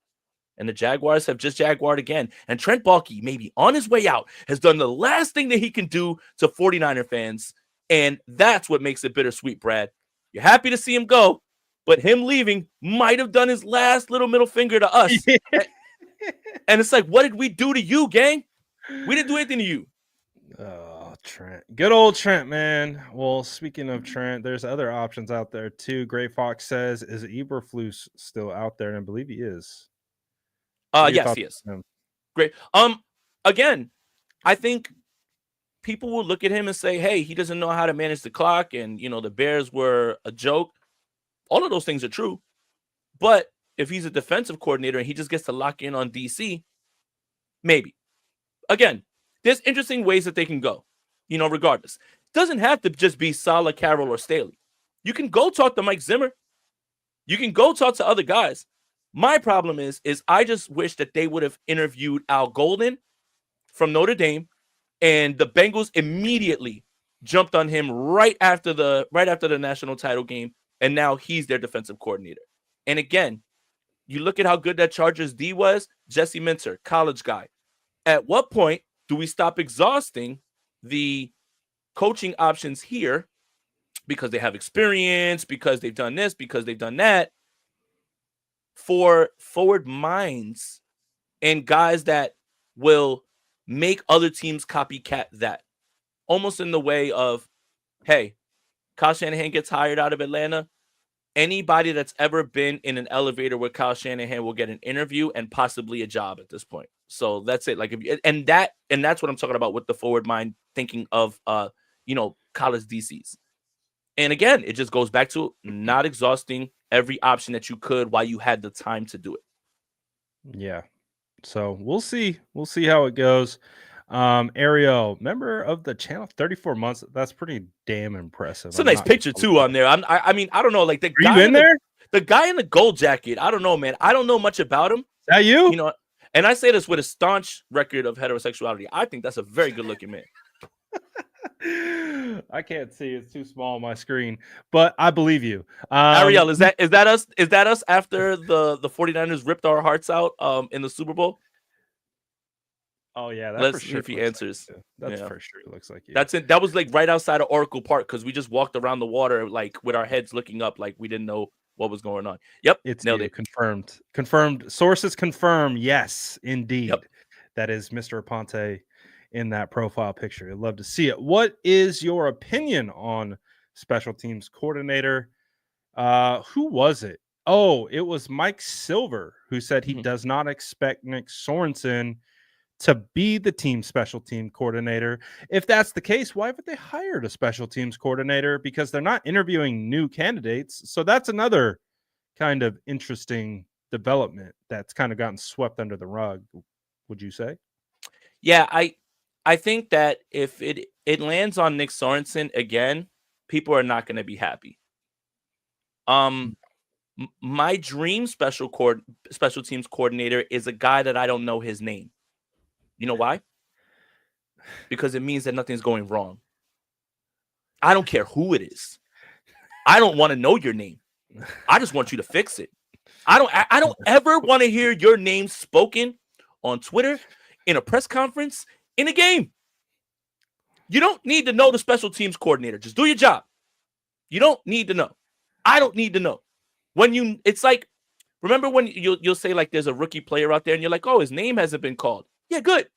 And the Jaguars have just Jaguared again. And Trent Baalke, maybe on his way out, has done the last thing that he can do to 49er fans And that's what makes it bittersweet, Brad. You're happy to see him go, but him leaving might have done his last little middle finger to us. And it's like, what did we do to you, gang? We didn't do anything to you. Oh, Trent. Good old Trent, man. Well, speaking of Trent, there's other options out there too. Gray Fox says, is Eberflus still out there? And I believe he is. What are your Yes, thoughts he is. on him? Great. Again, I think people will look at him and say, hey, he doesn't know how to manage the clock, and the Bears were a joke. All of those things are true. But if he's a defensive coordinator and he just gets to lock in on DC, maybe. Again, there's interesting ways that they can go, regardless. It doesn't have to just be Saleh, Carroll, or Staley. You can go talk to Mike Zimmer. You can go talk to other guys. My problem is I just wish that they would have interviewed Al Golden from Notre Dame, and the Bengals immediately jumped on him right after the national title game, and now he's their defensive coordinator. And again, you look at how good that Chargers D was. Jesse Minter, college guy. At what point do we stop exhausting the coaching options here because they have experience, because they've done this, because they've done that, for forward minds and guys that will make other teams copycat that? Almost in the way of, hey, Kyle Shanahan gets hired out of Atlanta. Anybody that's ever been in an elevator with Kyle Shanahan will get an interview and possibly a job at this point. So that's it. Like, that's what I'm talking about with the forward mind thinking of, college DCs. And again, it just goes back to not exhausting every option that you could while you had the time to do it. Yeah. So we'll see. We'll see how it goes. Ariel, member of the channel, 34 months. That's pretty damn impressive. It's a nice picture too on there. I mean, I don't know, like the Are guy you in there? The guy in the gold jacket. I don't know, man. I don't know much about him. Is that you? And I say this with a staunch record of heterosexuality. I think that's a very good looking man. I can't see. It's too small on my screen, but I believe you. Ariel, is that us? Is that us after the 49ers ripped our hearts out in the Super Bowl? Oh yeah, Let's see if he answers. That's for sure. It looks like you. That's it. That was like right outside of Oracle Park because we just walked around the water like with our heads looking up, like we didn't know what was going on. Yep, it's nailed it. Confirmed. Sources confirm. Yes, indeed. Yep. That is Mr. Aponte in that profile picture. I'd love to see it. What is your opinion on special teams coordinator? Who was it? Oh, it was Mike Silver who said he does not expect Nick Sorensen to be the team special team coordinator. If that's the case, why haven't they hired a special teams coordinator? Because they're not interviewing new candidates. So that's another kind of interesting development that's kind of gotten swept under the rug, would you say? Yeah, I think that if it lands on Nick Sorensen again, people are not going to be happy. My dream special teams coordinator is a guy that I don't know his name. You know why? Because it means that nothing's going wrong. I don't care who it is. I don't want to know your name. I just want you to fix it. I don't ever want to hear your name spoken on Twitter, in a press conference, in a game. You don't need to know the special teams coordinator. Just do your job. You don't need to know. I don't need to know. It's like, remember when you'll say like there's a rookie player out there and you're like, oh, his name hasn't been called. Yeah, good.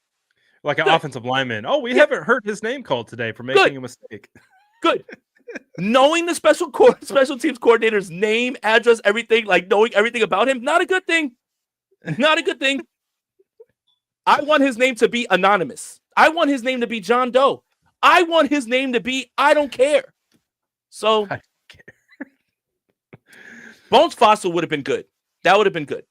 Like an offensive lineman. Oh, we haven't heard his name called today for making a mistake. Good. Knowing the special teams coordinator's name, address, everything, like knowing everything about him, not a good thing. Not a good thing. I want his name to be anonymous. I want his name to be John Doe. I want his name to be I don't care. So I don't care. Bones Fossil would have been good. That would have been good.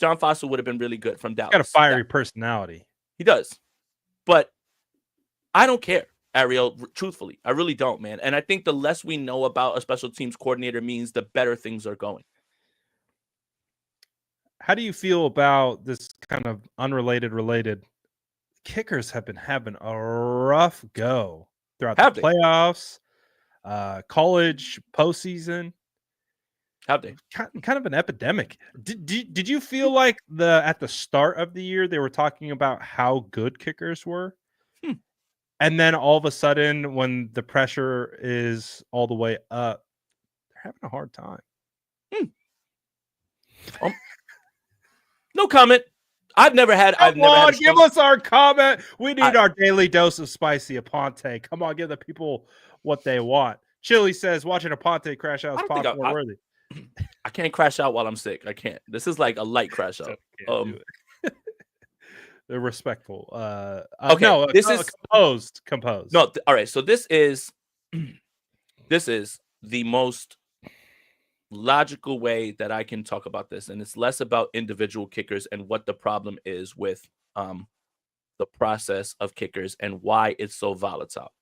John Fossil would have been really good from Dallas. He's got a fiery personality. He does. But I don't care, Ariel, truthfully. I really don't, man. And I think the less we know about a special teams coordinator means the better things are going. How do you feel about this kind of related? Kickers have been having a rough go throughout the playoffs, college postseason. Have they? Kind of an epidemic. Did you feel like at the start of the year they were talking about how good kickers were? And then all of a sudden, when the pressure is all the way up, they're having a hard time. No comment. I've never had a give us our comment. We need our daily dose of spicy Aponte. Come on, give the people what they want. Chili says watching Aponte crash out is popcorn worthy. I can't crash out while I'm sick. I can't. This is like a light crash out. They're respectful. Okay, no, this is composed. No, all right. So this is the most logical way that I can talk about this, and it's less about individual kickers and what the problem is with the process of kickers and why it's so volatile.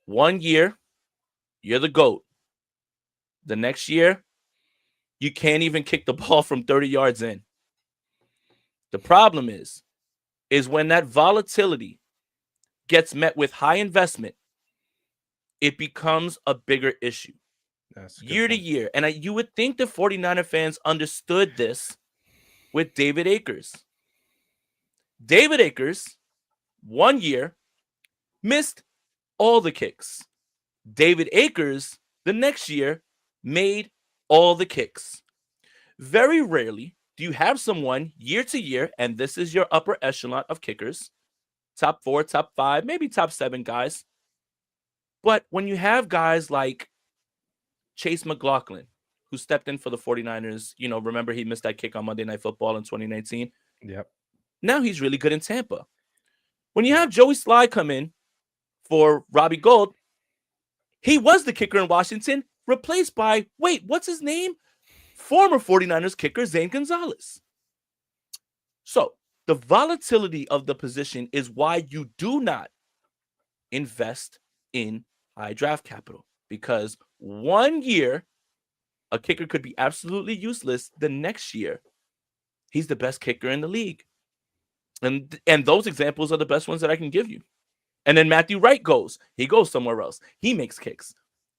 1 year, you're the GOAT. The next year, you can't even kick the ball from 30 yards in. The problem is when that volatility gets met with high investment, it becomes a bigger issue. Year to year. And you would think the 49er fans understood this with David Akers. David Akers, 1 year, missed all the kicks. David Akers, the next year, made all the kicks. Very rarely do you have someone year to year, and this is your upper echelon of kickers, top 4, top 5, maybe top 7 guys. But when you have guys like Chase McLaughlin, who stepped in for the 49ers, remember he missed that kick on Monday Night Football in 2019? Yep. Now he's really good in Tampa. When you have Joey Sly come in for Robbie Gould, he was the kicker in Washington, replaced by, what's his name? Former 49ers kicker Zane Gonzalez. So the volatility of the position is why you do not invest in high draft capital, because 1 year a kicker could be absolutely useless. The next year he's the best kicker in the league. And those examples are the best ones that I can give you. And then Matthew Wright goes somewhere else. He makes kicks.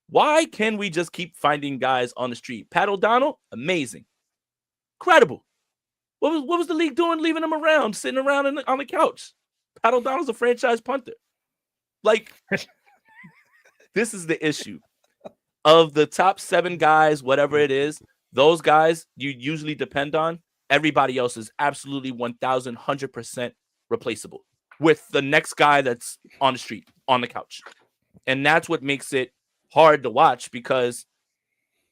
Why can we just keep finding guys on the street? Pat O'Donnell, amazing. Incredible. What was the league doing leaving him around, sitting around on the couch? Pat O'Donnell's a franchise punter. Like, this is the issue. Of the top 7 guys, whatever it is, those guys you usually depend on. Everybody else is absolutely 1,100% replaceable with the next guy that's on the street, on the couch. And that's what makes it hard to watch, because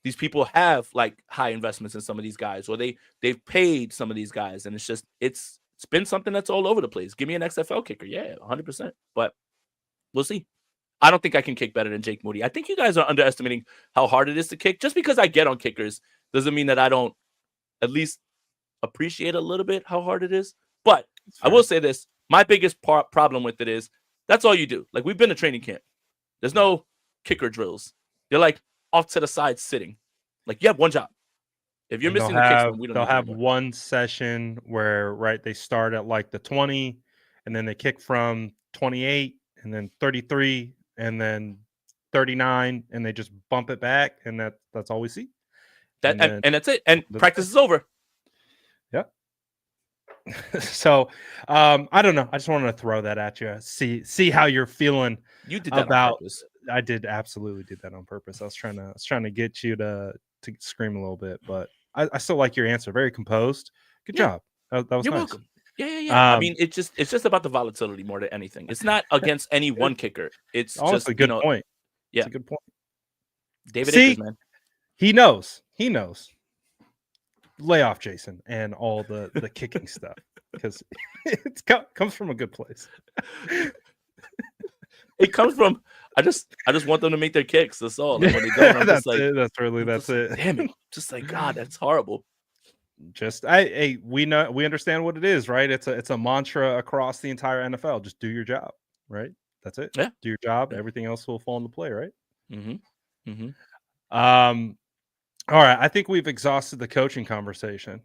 these people have like high investments in some of these guys, or they've paid some of these guys, and it's been something that's all over the place. Give me an XFL kicker, yeah, 100%. But we'll see. I don't think I can kick better than Jake Moody. I think you guys are underestimating how hard it is to kick. Just because I get on kickers doesn't mean that I don't at least appreciate a little bit how hard it is. But I will say this. My biggest problem with it is that's all you do. Like, we've been to training camp. There's no kicker drills. They're like off to the side sitting. Like, you have one job. If you're missing the kicks, then we don't. They'll have one session where they start at like the 20, and then they kick from 28, and then 33, and then 39, and they just bump it back, and that's all we see. And that's it. And practice is over. Yeah. So I don't know. I just wanted to throw that at you. See how you're feeling. You did that on purpose. I absolutely did that on purpose. I was trying to get you to scream a little bit, but I still like your answer. Very composed. Good job. That was You're nice. welcome. Yeah. I mean, it's just about the volatility more than anything. It's not against any one kicker. It's honestly just a good point. Yeah, it's a good point. David Akers, man. He knows. Lay off Jason and all the kicking stuff, because it comes from a good place. It comes from I just want them to make their kicks. That's all. Like, when they don't, I'm just like, that's it. Damn it! Just like, God, that's horrible. We understand what it is, right? It's a mantra across the entire NFL. Just do your job, right? That's it. Yeah. Do your job. Everything else will fall into play, right? Mm-hmm. All right. I think we've exhausted the coaching conversation.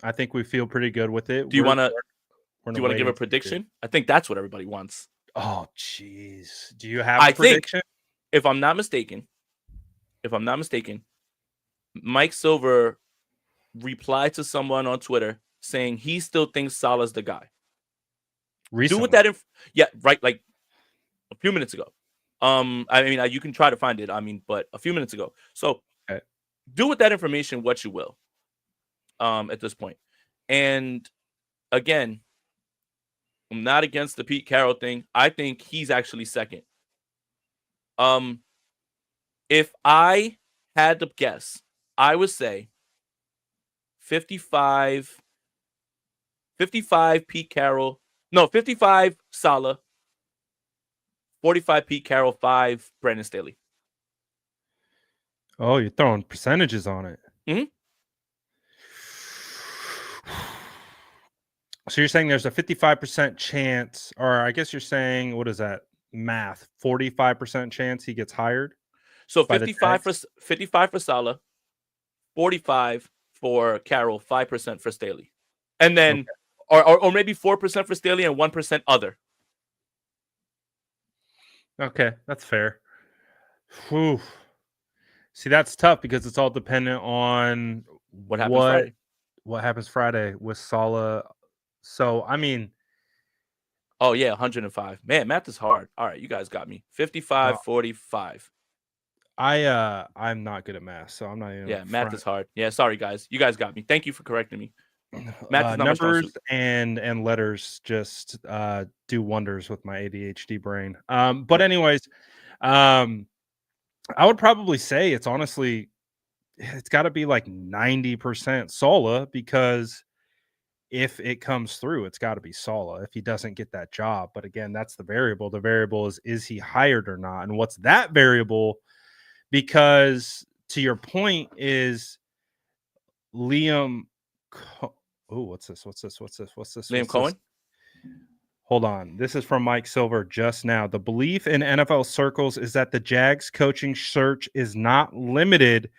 I think we feel pretty good with it. Do you want to give a prediction? I think that's what everybody wants. Oh, jeez. Do you have a prediction? Think, if I'm not mistaken, Mike Silver replied to someone on Twitter saying he still thinks Salah's the guy. Do with Recently. that. Yeah, right. Like a few minutes ago. I mean, you can try to find it. I mean, but a few minutes ago. So Okay. do with that information what you will. At this point, and again, I'm not against the Pete Carroll thing. I think he's actually second. Um, if I had to guess, I would say 55, 55 Pete Carroll. No, 55 Salah, 45 Pete Carroll, 5 Brandon Staley. Oh, you're throwing percentages on it. Mm-hmm. So you're saying there's a 55% chance, or I guess you're saying, what is that math? 45% chance he gets hired So by the 55 for Jags? 55 for Salah, 45 for Carroll, 5% for Staley. And then Okay. or maybe 4% for Staley and 1% other. Okay, that's fair. Whew. See, that's tough because it's all dependent on What happens what Friday? what happens Friday with Salah. So, I mean, Oh yeah, 105. Man, math is hard. All right, you guys got me. 55, uh, 45. I'm not good at math, so I'm not even Yeah, math front. is hard. Yeah, sorry guys. You guys got me. Thank you for correcting me. Math is not my strong Numbers suit. and letters just do wonders with my ADHD brain. But anyways, um, I would probably say it's honestly it's got to be like 90% Sola because if it comes through, it's got to be Sola if he doesn't get that job. But again, that's the variable. The variable is he hired or not? And what's that variable? Because to your point is Liam. Oh, what's this? What's this? What's this? What's this? Liam What's this? Cohen? Hold on. This is from Mike Silver just now. The belief in NFL circles is that the Jags coaching search is not limited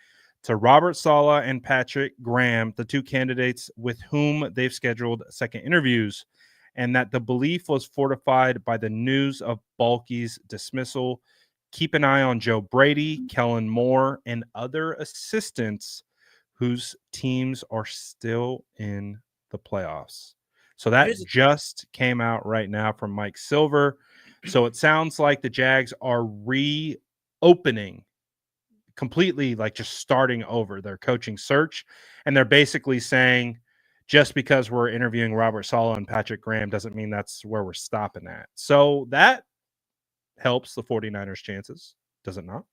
to Robert Saleh and Patrick Graham, the two candidates with whom they've scheduled second interviews, and that the belief was fortified by the news of Balky's dismissal. Keep an eye on Joe Brady, Kellen Moore, and other assistants whose teams are still in the playoffs. So that Here's just came out right now from Mike Silver. So it sounds like the Jags are reopening completely, like just starting over their coaching search. And they're basically saying just because we're interviewing Robert Saleh and Patrick Graham doesn't mean that's where we're stopping at. So that helps the 49ers' chances, does it not?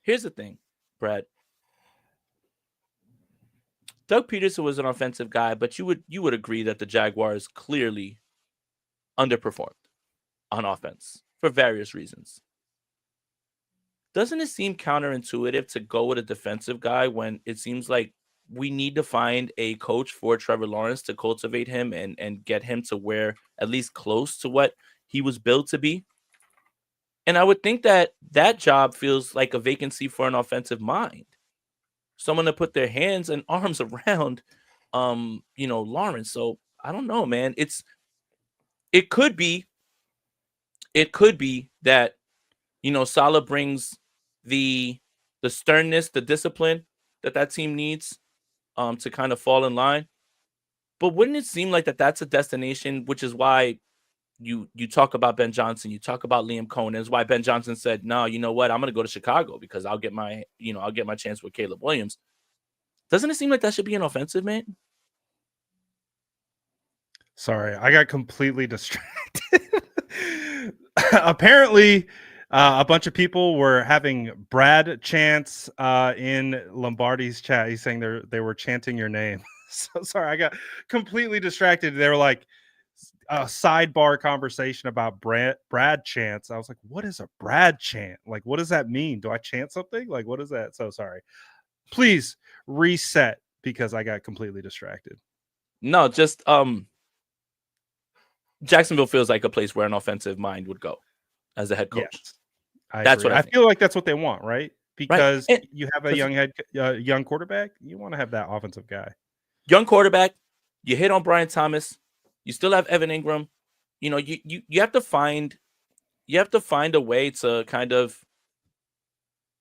here's the thing, Brad. Doug Peterson was an offensive guy, but you would agree that the Jaguars clearly underperformed on offense for various reasons. Doesn't it seem counterintuitive to go with a defensive guy when it seems like we need to find a coach for Trevor Lawrence to cultivate him and get him to where at least close to what he was built to be? And I would think that that job feels like a vacancy for an offensive mind, someone to put their hands and arms around, Lawrence. So I don't know, man. It could be, it could be that Salah brings the the sternness, the discipline that team needs to kind of fall in line. But wouldn't it seem like that's a destination, which is why you talk about Ben Johnson, you talk about Liam Cohen, is why Ben Johnson said, "No, you know what? I'm going to go to Chicago because I'll get my chance with Caleb Williams." Doesn't it seem like that should be an offensive, man? Sorry, I got completely distracted. Apparently, a bunch of people were having Brad chants in Lombardi's chat. He's saying they were chanting your name. So sorry, I got completely distracted. They were like a sidebar conversation about Brad chants. I was like, what is a Brad chant? Like, what does that mean? Do I chant something? Like, what is that? So sorry. Please reset because I got completely distracted. No, just Jacksonville feels like a place where an offensive mind would go as a head coach. Yes, I That's agree. what I I think. feel like that's what they want, right? Right. Because And you have a because young quarterback, you want to have that offensive guy. young quarterback, you hit on Brian Thomas, you still have Evan Ingram. You have to find a way to kind of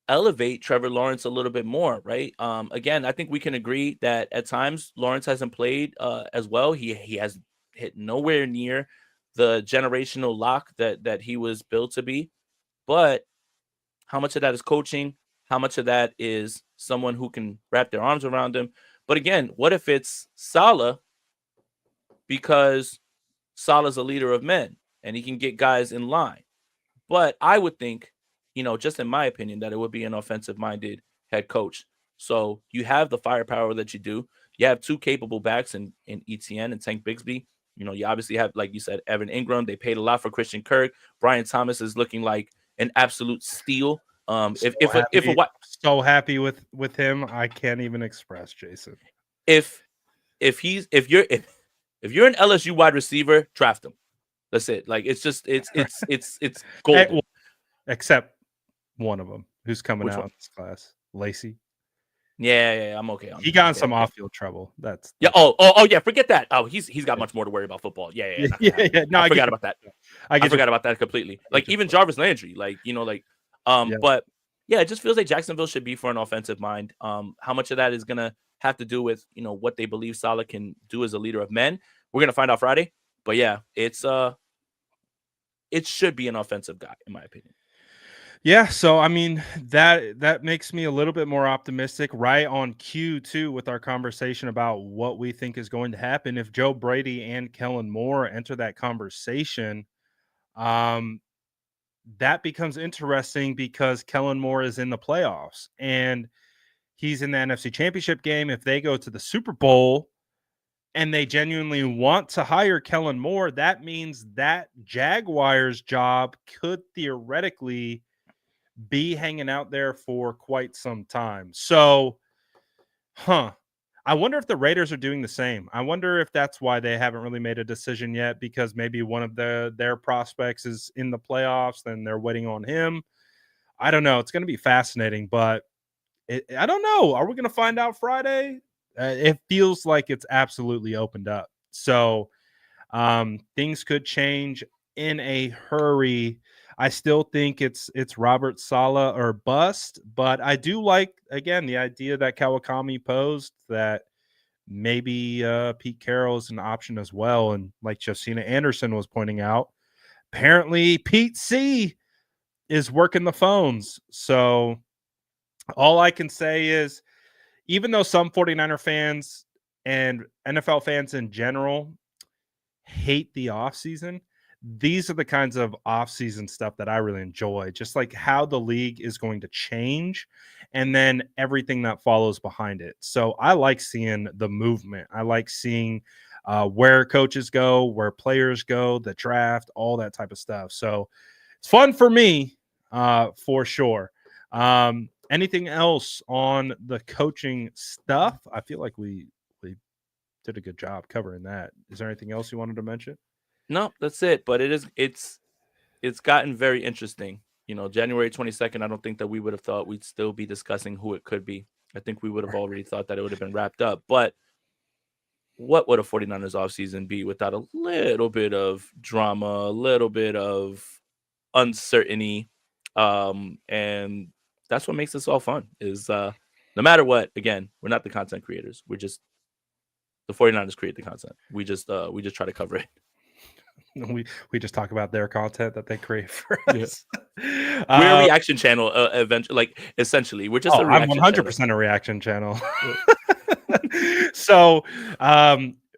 elevate Trevor Lawrence a little bit more, right? Again, I think we can agree that at times Lawrence hasn't played as well. He has hit nowhere near the generational lock that he was built to be. But how much of that is coaching? How much of that is someone who can wrap their arms around him? But again, what if it's Salah, because Salah's a leader of men and he can get guys in line? But I would think, just in my opinion, that it would be an offensive-minded head coach. So you have the firepower that you do. You have two capable backs in ETN and Tank Bigsby. You obviously have, like you said, Evan Ingram. They paid a lot for Christian Kirk. Brian Thomas is looking like an absolute steal. So happy with him, I can't even express, Jason. If you're an LSU wide receiver, draft him. That's it. Like it's golden. Except one of them who's coming Which out one? in this class, Lacey. Yeah, I'm okay. He got in some off-field trouble. That's yeah. Oh, yeah. Forget that. Oh, he's got much more to worry about football. Yeah. No, I forgot about that. I forgot about that completely. Like even Jarvis Landry, But yeah, it just feels like Jacksonville should be for an offensive mind. How much of that is gonna have to do with what they believe Salah can do as a leader of men? We're gonna find out Friday. But yeah, it should be an offensive guy, in my opinion. Yeah, so I mean that makes me a little bit more optimistic, right on cue too, with our conversation about what we think is going to happen if Joe Brady and Kellen Moore enter that conversation. That becomes interesting because Kellen Moore is in the playoffs and he's in the NFC Championship game. If they go to the Super Bowl and they genuinely want to hire Kellen Moore, that means that Jaguars job could theoretically be hanging out there for quite some time. So, I wonder if the Raiders are doing the same. I wonder if that's why they haven't really made a decision yet, because maybe one of their prospects is in the playoffs, then they're waiting on him. I don't know. It's going to be fascinating, but I don't know. Are we going to find out Friday? It feels like it's absolutely opened up. So things could change in a hurry. I still think it's Robert Saleh or bust, but I do like, again, the idea that Kawakami posed that maybe Pete Carroll is an option as well. And like Josina Anderson was pointing out, apparently Pete C is working the phones. So all I can say is, even though some 49er fans and NFL fans in general hate the offseason, these are the kinds of offseason stuff that I really enjoy, just like how the league is going to change and then everything that follows behind it. So I like seeing the movement. I like seeing where coaches go, where players go, the draft, all that type of stuff. So it's fun for me, for sure. Anything else on the coaching stuff? I feel like we did a good job covering that. Is there anything else you wanted to mention? No, that's it. But it's gotten very interesting. January 22nd, I don't think that we would have thought we'd still be discussing who it could be. I think we would have already thought that it would have been wrapped up. But what would a 49ers offseason be without a little bit of drama, a little bit of uncertainty? And that's what makes this all fun is no matter what, again, we're not the content creators. We're just the 49ers create the content. We just try to cover it. We just talk about their content that they create for us. Yeah. We're a reaction channel, eventually. Essentially, we're just a reaction. I'm 100% channel. A reaction channel. So,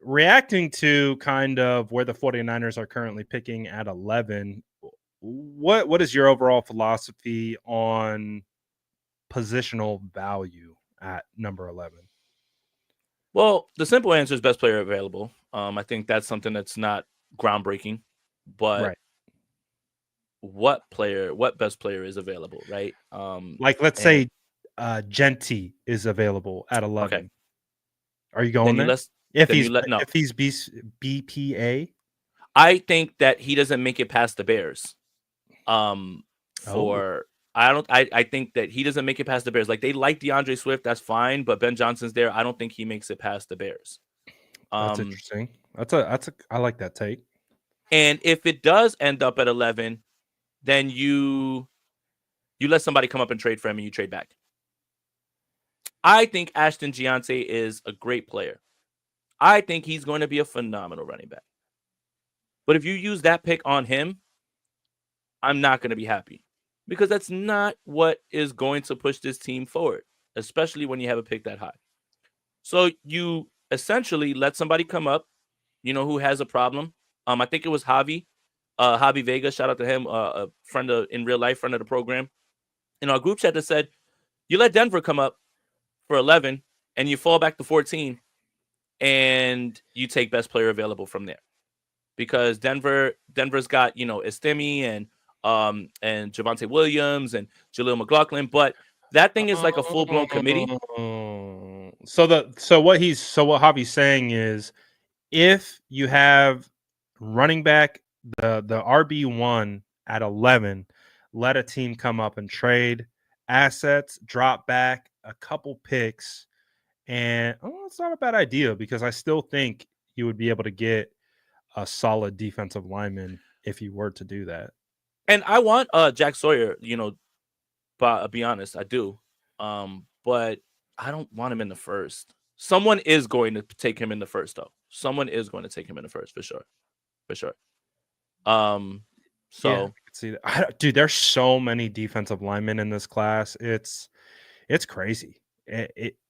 reacting to kind of where the 49ers are currently picking at 11, what is your overall philosophy on positional value at number 11? Well, the simple answer is best player available. I think that's something that's not groundbreaking, but right. What best player is available, right? Like let's say Genty is available at 11. Okay. Are you going there? If he's BPA? I think that he doesn't make it past the Bears. I think that he doesn't make it past the Bears. Like they like DeAndre Swift, that's fine, but Ben Johnson's there. I don't think he makes it past the Bears. That's interesting. I like that take. And if it does end up at 11, then you let somebody come up and trade for him and you trade back. I think Ashton Giante is a great player. I think he's going to be a phenomenal running back. But if you use that pick on him, I'm not going to be happy because that's not what is going to push this team forward, especially when you have a pick that high. So you essentially let somebody come up, who has a problem. I think it was Javi Vega. Shout out to him, a friend in real life, friend of the program. In our group chat that said, you let Denver come up for 11 and you fall back to 14 and you take best player available from there. Because Denver's got, Estemi and Javonte Williams and Jaleel McLaughlin, but that thing is like a full-blown committee. So what Javi's saying is, if you have running back the RB1 at 11, let a team come up and trade assets, drop back a couple picks, and it's not a bad idea because I still think you would be able to get a solid defensive lineman if you were to do that. And I want Jack Sawyer, but be honest, I do. But I don't want him in the first. Someone is going to take him in the first, though. Someone is going to take him in the first for sure. For sure. So yeah, I can see that. Dude, there's so many defensive linemen in this class. It's crazy.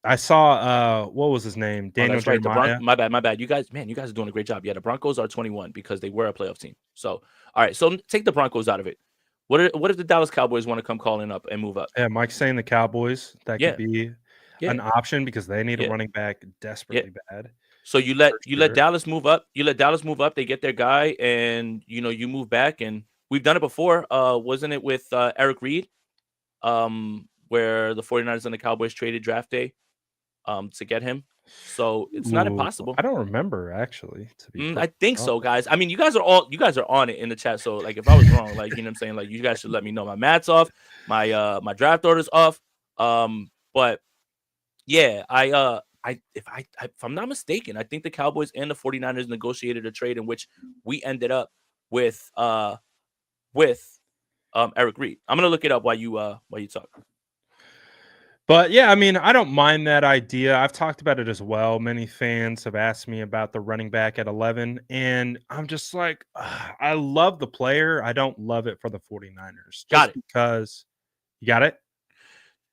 I saw what was his name? Daniel that's right. Jeremiah. My bad. You guys are doing a great job. Yeah, the Broncos are 21 because they were a playoff team. So all right, so take the Broncos out of it. What if the Dallas Cowboys want to come calling up and move up? Yeah, Mike's saying the Cowboys. That could be an option because they need a running back desperately bad. So you let Dallas move up. You let Dallas move up. They get their guy, and you move back. And we've done it before. Wasn't it with Eric Reed? Where the 49ers and the Cowboys traded draft day to get him. So it's not impossible. I don't remember actually. To be I think so, guys. I mean, you guys are on it in the chat. So like, if I was wrong, like, what I'm saying, like, you guys should let me know. My math's off. My draft order's off. But yeah, if I'm not mistaken, I think the Cowboys and the 49ers negotiated a trade in which we ended up with Eric Reed. I'm gonna look it up while you talk. But yeah, I mean, I don't mind that idea. I've talked about it as well. Many fans have asked me about the running back at 11, and I'm just like, I love the player. I don't love it for the 49ers. Got it. Because you got it.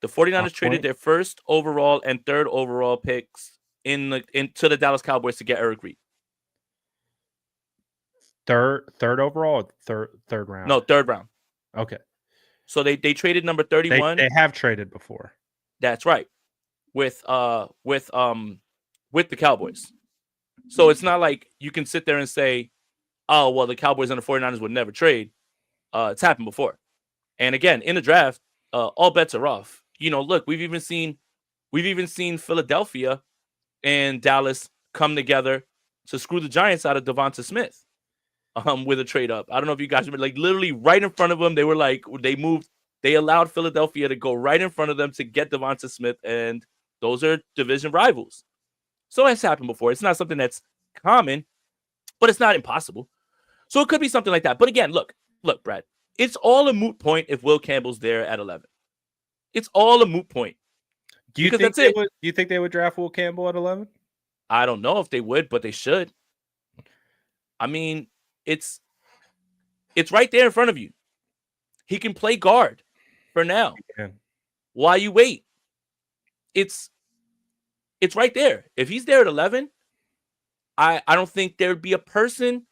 The 49ers traded their first overall and third overall picks into the Dallas Cowboys to get Eric Reed. Third overall, third round. No, third round. Okay. So they traded number 31. They have traded before. That's right. With the Cowboys. So it's not like you can sit there and say, oh, well, the Cowboys and the 49ers would never trade. It's happened before. And again, in the draft, all bets are off. Look, we've even seen Philadelphia and Dallas come together to screw the Giants out of Devonta Smith with a trade up. I don't know if you guys remember, like, literally right in front of them. They were like, they allowed Philadelphia to go right in front of them to get Devonta Smith, and those are division rivals. So it's happened before. It's not something that's common, but it's not impossible. So it could be something like that. But again, look, Brad, it's all a moot point if Will Campbell's there at 11. It's all a moot point. Do you think they would draft Will Campbell at 11? I don't know if they would, but they should. I mean, it's right there in front of you. He can play guard for now. While you wait, it's right there. If he's there at 11, I don't think there'd be a person,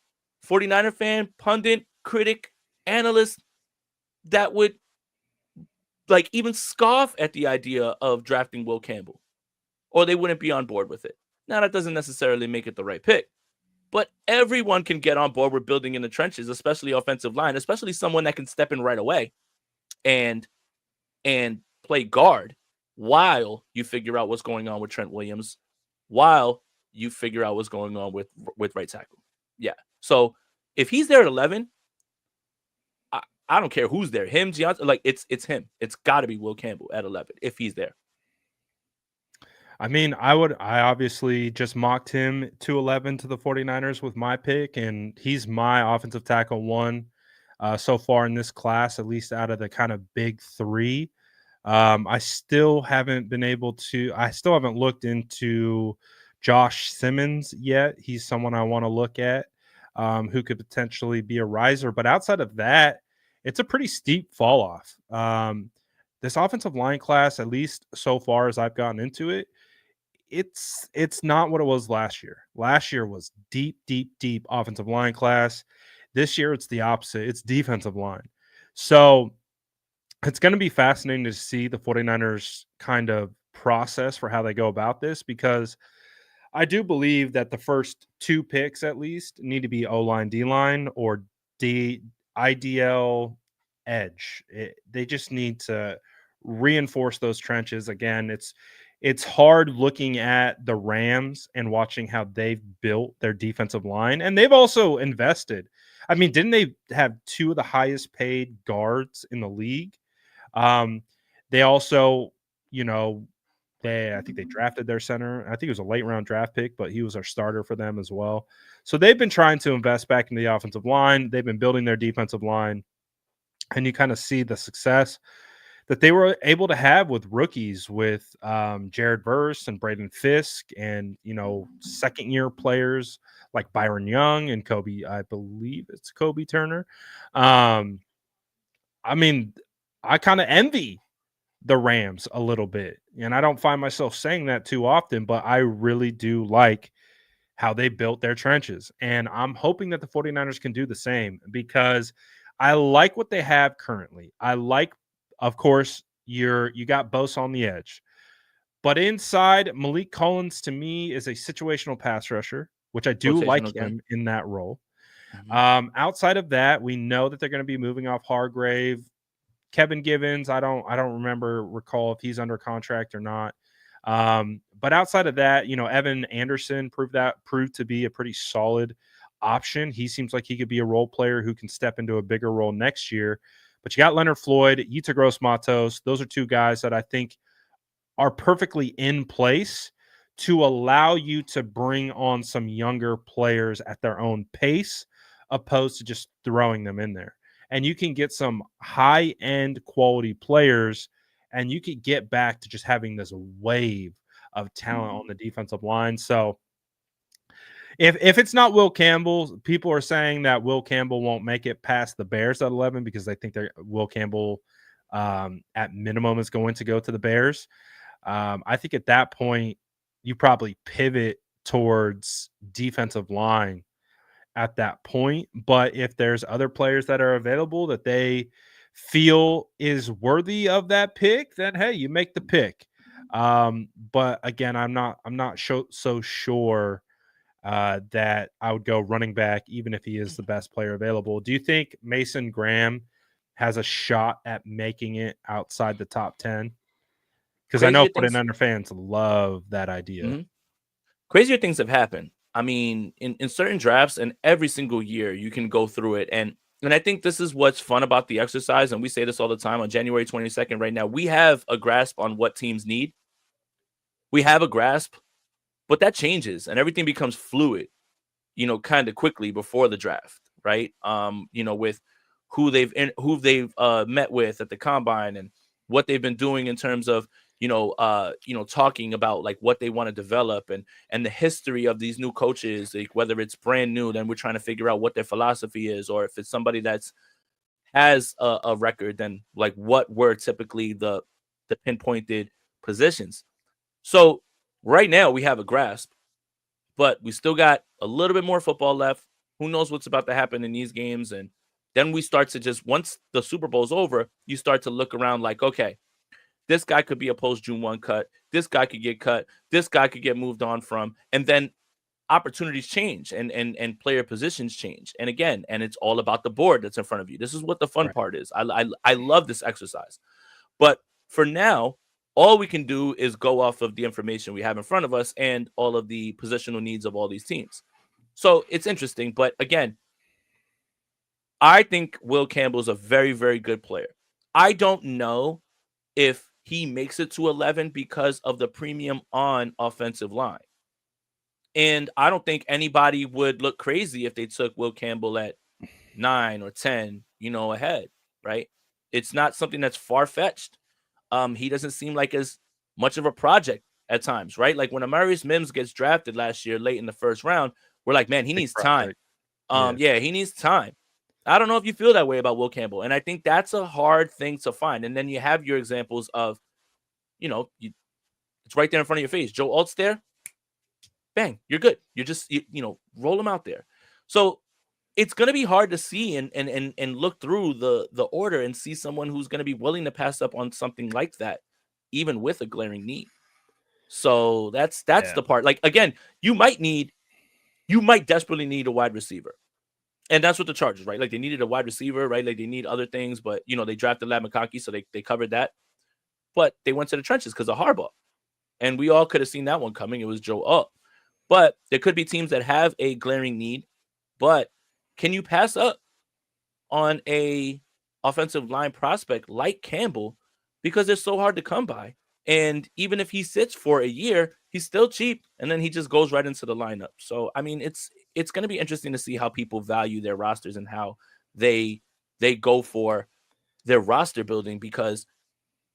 49er fan, pundit, critic, analyst, that would like even scoff at the idea of drafting Will Campbell, or they wouldn't be on board with it. Now, that doesn't necessarily make it the right pick, but everyone can get on board with building in the trenches, especially offensive line, especially someone that can step in right away and play guard while you figure out what's going on with Trent Williams, while you figure out what's going on with right tackle. Yeah. So if he's there at 11, I don't care who's there. Him, Giannis, like it's him. It's got to be Will Campbell at 11 if he's there. I mean, I obviously just mocked him to 11 to the 49ers with my pick, and he's my offensive tackle 1 so far in this class, at least out of the kind of big 3. I still haven't looked into Josh Simmons yet. He's someone I want to look at. who could potentially be a riser. But outside of that, it's a pretty steep fall off. This offensive line class, at least so far as I've gotten into it, it's not what it was last year. Last year was deep, deep, deep offensive line class. This year it's the opposite. It's defensive line. So it's going to be fascinating to see the 49ers kind of process for how they go about this, because I do believe that the first two picks at least need to be O-line, D-line, or D IDL edge. They just need to reinforce those trenches. Again, it's hard looking at the Rams and watching how they've built their defensive line, and they've also invested. I mean, didn't they have two of the highest paid guards in the league? Um, they also, you know, I think they drafted their center. I think it was a late round draft pick, but he was our starter for them as well. So they've been trying to invest back in the offensive line. They've been building their defensive line, and you kind of see the success that they were able to have with rookies, with Jared Verse and Braden Fisk, and second year players like Byron Young and Kobe. I believe it's Kobe Turner. I mean, I kind of envy the Rams a little bit. And I don't find myself saying that too often, but I really do like how they built their trenches. And I'm hoping that the 49ers can do the same, because I like what they have currently. I like, of course, you got Bosa on the edge. But inside, Malik Collins to me is a situational pass rusher, which I do like Rotational guy. him in that role. Mhm. Outside of that, we know that they're going to be moving off Hargrave. Kevin Givens, I don't recall if he's under contract or not. But outside of that, Evan Anderson proved to be a pretty solid option. He seems like he could be a role player who can step into a bigger role next year. But you got Leonard Floyd, Yetur Gross-Matos. Those are two guys that I think are perfectly in place to allow you to bring on some younger players at their own pace, opposed to just throwing them in there. And you can get some high-end quality players, and you could get back to just having this wave of talent on the defensive line. So if it's not Will Campbell, people are saying that Will Campbell won't make it past the Bears at 11, because they think Will Campbell at minimum is going to go to the Bears. I think at that point, you probably pivot towards defensive line at that point. But if there's other players that are available that they feel is worthy of that pick, then hey, you make the pick. But again, I'm not so sure that I would go running back, even if he is the best player available. Do you think Mason Graham has a shot at making it outside the top 10? Because I know Crazier things. 49er fans love that idea. Mhm. Crazier things have happened. I mean, in certain drafts, and every single year you can go through it. And I think this is what's fun about the exercise. And we say this all the time. On January 22nd, right now, we have a grasp on what teams need. We have a grasp, but that changes and everything becomes fluid, kind of quickly before the draft, right? With who they've met with at the combine, and what they've been doing in terms of talking about like what they want to develop, and the history of these new coaches, like whether it's brand new, then we're trying to figure out what their philosophy is, or if it's somebody that's has a record, then like what were typically the pinpointed positions. So right now we have a grasp, but we still got a little bit more football left. Who knows what's about to happen in these games? And then we start to just, once the Super Bowl's over, you start to look around like, okay, this guy could be a post June 1 cut. This guy could get cut. This guy could get moved on from. And then opportunities change, and player positions change. And again, and it's all about the board that's in front of you. This is what the fun Right. part is. I love this exercise. But for now, all we can do is go off of the information we have in front of us and all of the positional needs of all these teams. So it's interesting. But again, I think Will Campbell's a very, very good player. I don't know if he makes it to 11 because of the premium on offensive line. And I don't think anybody would look crazy if they took Will Campbell at 9 or 10, ahead, right? It's not something that's far-fetched. He doesn't seem like as much of a project at times, right? Like when Amarius Mims gets drafted last year late in the first round, we're like, man, he Big needs time. project. Yeah, he needs time. I don't know if you feel that way about Will Campbell, and I think that's a hard thing to find. And then you have your examples of, it's right there in front of your face. Joe Alt's there, bang, you're good. You're just roll him out there. So it's gonna be hard to see and look through the order and see someone who's gonna be willing to pass up on something like that, even with a glaring need. So that's Yeah. the part. Like, again, you might desperately need a wide receiver. And that's what the Chargers, right? Like, they needed a wide receiver, right? Like, they need other things, but they drafted Ladd McConkey, so they covered that. But they went to the trenches because of Harbaugh. And we all could have seen that one coming. It was Joe Alt. But there could be teams that have a glaring need, but can you pass up on a offensive line prospect like Campbell because they're so hard to come by? And even if he sits for a year, he's still cheap, and then he just goes right into the lineup. So, I mean, it's going to be interesting to see how people value their rosters and how they go for their roster building, because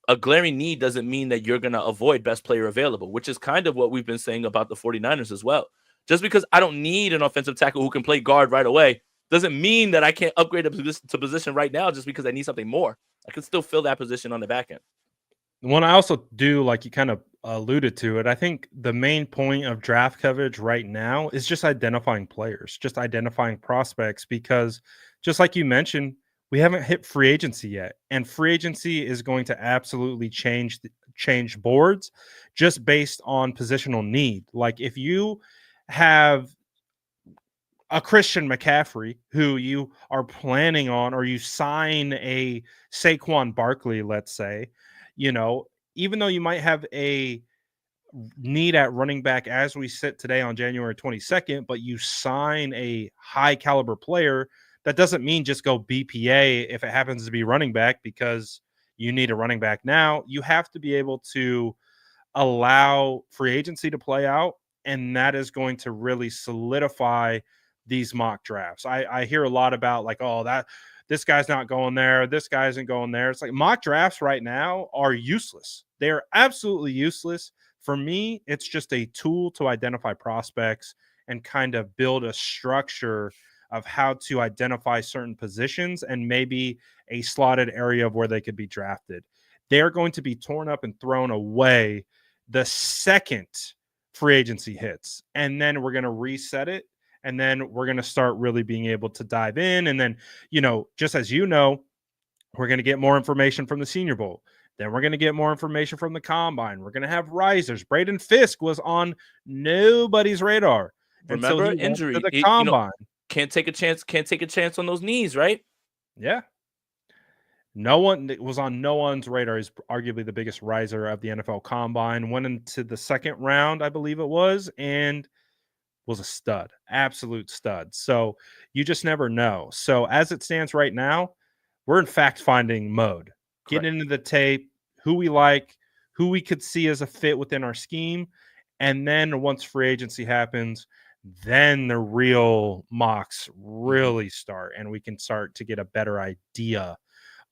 a glaring need doesn't mean that you're going to avoid best player available, which is kind of what we've been saying about the 49ers as well. Just because I don't need an offensive tackle who can play guard right away doesn't mean that I can't upgrade to position right now just because I need something more. I can still fill that position on the back end. One I also do, like you kind of alluded to it, I think the main point of draft coverage right now is just identifying players, just identifying prospects, because just like you mentioned, we haven't hit free agency yet, and free agency is going to absolutely change boards just based on positional need. Like, if you have a Christian McCaffrey who you are planning on, or you sign a Saquon Barkley, let's say, even though you might have a need at running back as we sit today on January 22nd, but you sign a high caliber player, that doesn't mean just go BPA if it happens to be running back because you need a running back now. You have to be able to allow free agency to play out, and that is going to really solidify these mock drafts. I hear a lot about, like, oh, that this guy's not going there, this guy isn't going there. It's like mock drafts right now are useless. They are absolutely useless. For me, it's just a tool to identify prospects and kind of build a structure of how to identify certain positions and maybe a slotted area of where they could be drafted. They're going to be torn up and thrown away the second free agency hits, and then we're going to reset it, and then we're going to start really being able to dive in. And then, just as we're going to get more information from the Senior Bowl. Then we're going to get more information from the Combine. We're going to have risers. Braden Fisk was on nobody's radar until Remember, he went injury. to the Combine. Can't take a chance on those knees, right? Yeah. No one was on no one's radar. He's arguably the biggest riser of the NFL Combine. Went into the second round, I believe it was, and was a stud, absolute stud. So you just never know. So as it stands right now, we're in fact-finding mode. Correct. Getting into the tape, who we like, who we could see as a fit within our scheme. And then once free agency happens, then the real mocks really start, and we can start to get a better idea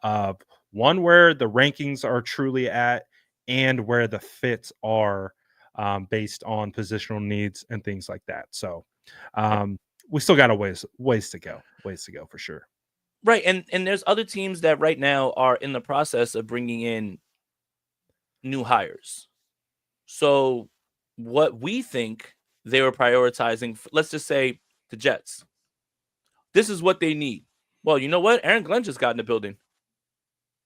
of one, where the rankings are truly at and where the fits are based on positional needs and things like that. So we still got a ways to go for sure. Right. And there's other teams that right now are in the process of bringing in new hires. So what we think they were prioritizing, let's just say the Jets, this is what they need. Well, you know what? Aaron Glenn just got in the building.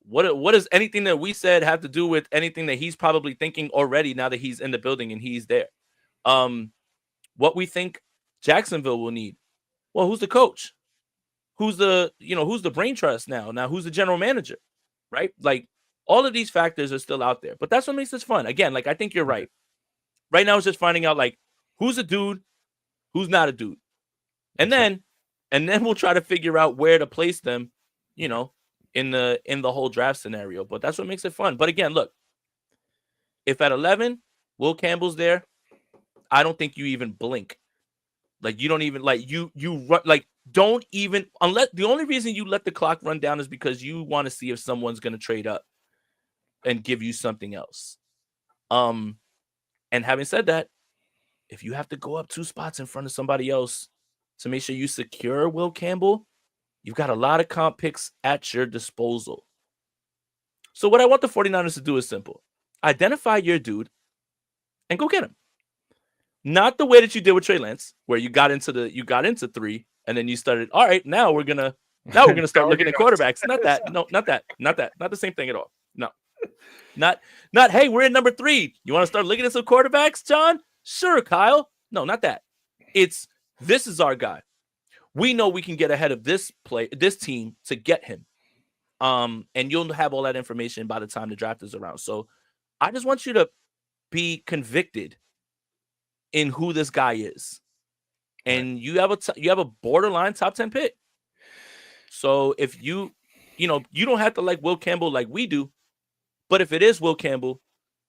What does anything that we said have to do with anything that he's probably thinking already now that he's in the building and he's there? What we think Jacksonville will need. Well, who's the coach? Who's the brain trust now? Now, who's the general manager? Right? Like, all of these factors are still out there, but that's what makes this fun. Again, like, I think you're right. Right now, it's just finding out, like, who's a dude, who's not a dude. And then we'll try to figure out where to place them, in the whole draft scenario. But that's what makes it fun. But again, look, if at 11, Will Campbell's there, I don't think you even blink. Like, you don't even, like, you run, like, don't even, unless the only reason you let the clock run down is because you want to see if someone's going to trade up and give you something else. And having said that, if you have to go up 2 spots in front of somebody else, to make sure you secure Will Campbell, you've got a lot of comp picks at your disposal. So what I want the 49ers to do is simple. Identify your dude and go get him. Not the way that you did with Trey Lance, where you got into 3 and then you started, all right, now we're gonna start looking at quarterbacks. Not that. No, not that. Not that. Not the same thing at all. No. Not hey, we're in number 3. You want to start looking at some quarterbacks, John? Sure, Kyle. No, not that. It's this is our guy. We know we can get ahead of this team to get him. And you'll have all that information by the time the draft is around. So I just want you to be convicted in who this guy is. And you have a borderline top 10 pick. So if you don't have to like Will Campbell like we do, but if it is Will Campbell,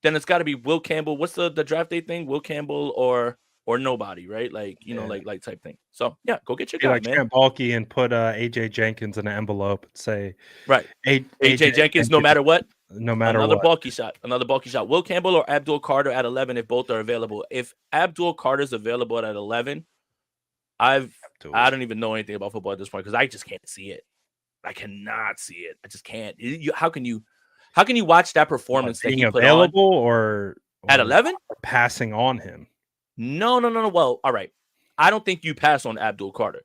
then it's got to be Will Campbell. What's the draft day thing? Will Campbell or nobody, right? Like, like type thing. So yeah, go get your guy, man. Trent Baalke and put AJ Jenkins in an envelope and say, right, AJ Jenkins, no matter what. Another bulky shot. Will Campbell or Abdul Carter at 11 if both are available. If Abdul Carter's available at 11, I don't even know anything about football at this point because I just can't see it. I cannot see it. I just can't. How can you watch that performance that he put available on or at 11? Passing on him. No. Well, all right. I don't think you pass on Abdul Carter.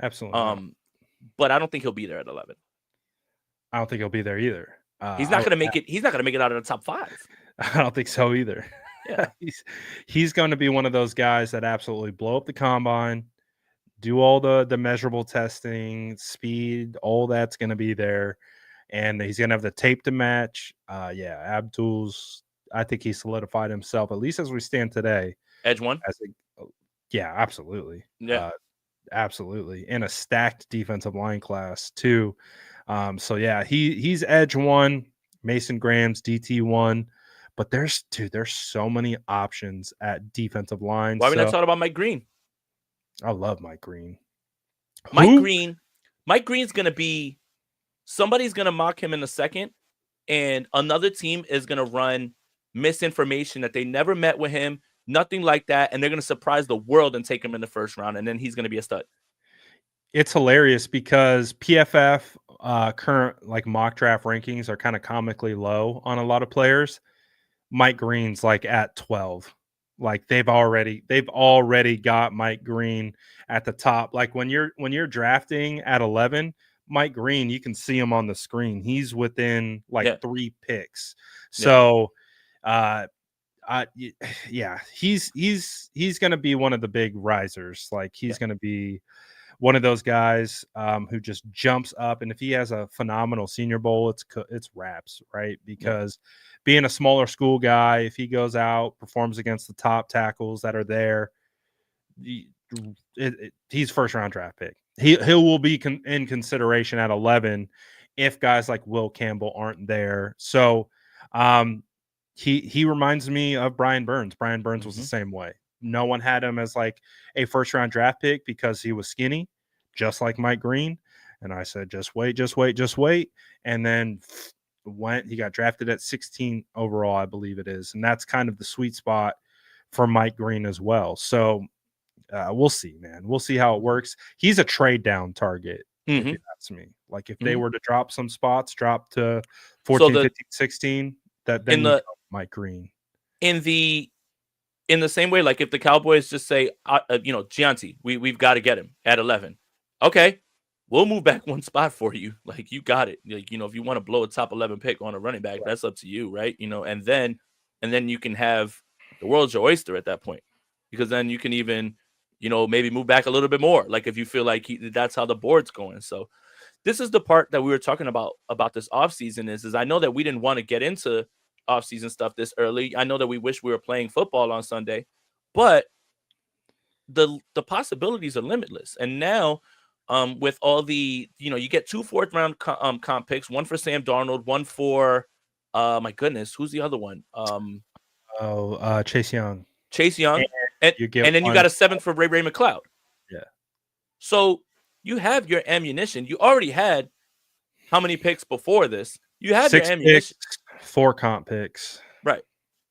Absolutely. But I don't think he'll be there at 11. I don't think he'll be there either. He's not going to make it. He's not going to make it out of the top 5. I don't think so either. Yeah, he's going to be one of those guys that absolutely blow up the combine, do all the measurable testing, speed, all that's going to be there, and he's going to have the tape to match. Abdul's. I think he solidified himself at least as we stand today. Edge 1. Yeah, absolutely. Yeah, absolutely. In a stacked defensive line class too. So yeah, he's edge 1, Mason Graham's DT 1, but there's so many options at defensive line. Why are we not talking about Mike Green? I love Mike Green. Mike Green's gonna be somebody's gonna mock him in a second, and another team is gonna run misinformation that they never met with him, nothing like that, and they're gonna surprise the world and take him in the first round, and then he's gonna be a stud. It's hilarious because PFF current like mock draft rankings are kind of comically low on a lot of players. Mike Green's like at 12. Like they've already got Mike Green at the top. Like when you're drafting at 11, Mike Green, you can see him on the screen. He's within 3 picks. So he's going to be one of the big risers. Like he's going to be one of those guys who just jumps up, and if he has a phenomenal Senior Bowl, it's wraps, right? Because being a smaller school guy, if he goes out, performs against the top tackles that are there, he's first round draft pick. He will be in consideration at 11 if guys like Will Campbell aren't there. So he reminds me of Brian Burns. Brian Burns was the same way. No one had him as like a first round draft pick because he was skinny, just like Mike Green. And I said, just wait. And then he got drafted at 16 overall, I believe it is. And that's kind of the sweet spot for Mike Green as well. So we'll see, man. We'll see how it works. He's a trade down target. If you ask me. Like if they were to drop some spots, drop to 14, 15, 16, then Mike Green. In the same way, like if the Cowboys just say, Gianti, we've got to get him at 11. Okay, we'll move back one spot for you. Like you got it. Like, if you want to blow a top 11 pick on a running back, that's up to you, right? And then you can have the world's your oyster at that point, because then you can even, maybe move back a little bit more. Like if you feel like that's how the board's going. So this is the part that we were talking about this offseason is I know that we didn't want to get into offseason stuff this early. I know that we wish we were playing football on Sunday, but the possibilities are limitless. And now with all the, you get 2 4th-round comp picks, one for Sam Darnold, one for my goodness, who's the other one? Chase Young. And then you got a 7th for Ray McLeod. Yeah. So you have your ammunition. You already had how many picks before this? You have 6 your ammunition. Picks, 4 comp picks. Right.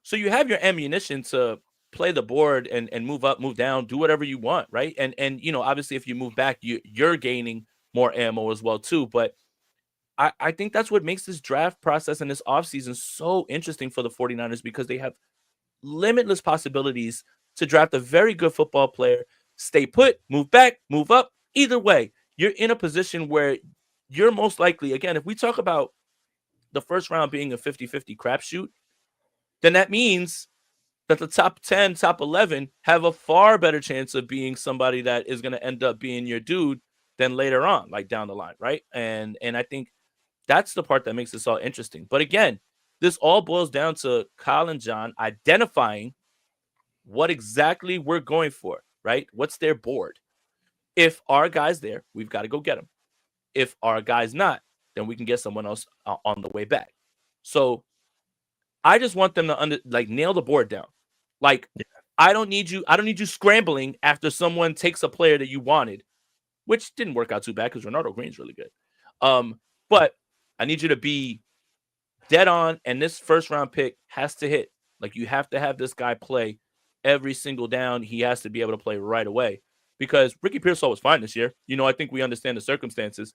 So you have your ammunition to play the board and move up, move down, do whatever you want, right? And obviously if you move back, you're gaining more ammo as well too. But I think that's what makes this draft process and this offseason so interesting for the 49ers, because they have limitless possibilities to draft a very good football player, stay put, move back, move up. Either way, you're in a position where you're most likely, again, if we talk about the first round being a 50-50 crapshoot, then that means that the top 10, top 11 have a far better chance of being somebody that is going to end up being your dude than later on, like down the line, right? And I think that's the part that makes this all interesting. But again, this all boils down to Kyle and John identifying what exactly we're going for, right? What's their board? If our guy's there, we've got to go get him. If our guy's not, then we can get someone else on the way back. So I just want them to nail the board down. Like, yeah. I don't need you scrambling after someone takes a player that you wanted, which didn't work out too bad because Ronaldo Green's really good. But I need you to be dead on, and this first round pick has to hit. Like, you have to have this guy play every single down. He has to be able to play right away, because Ricky Pearsall was fine this year. I think we understand the circumstances,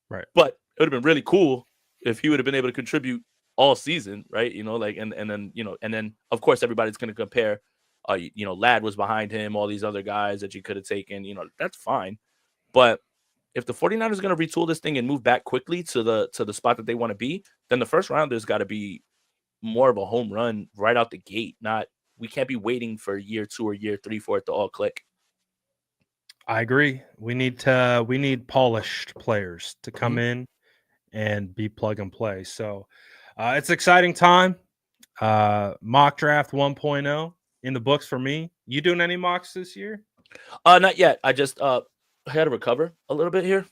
right? But it would have been really cool if he would have been able to contribute all season, right? And then of course everybody's going to compare. Ladd was behind him, all these other guys that you could have taken. That's fine, but if the 49ers are going to retool this thing and move back quickly to the spot that they want to be, then the first round there's got to be more of a home run right out the gate. We can't be waiting for year 2 or year 3 for it to all click. I agree. We need polished players to come in and be plug and play. So it's an exciting time. Mock draft 1.0 in the books for me. You doing any mocks this year? Not yet. I just I had to recover a little bit here.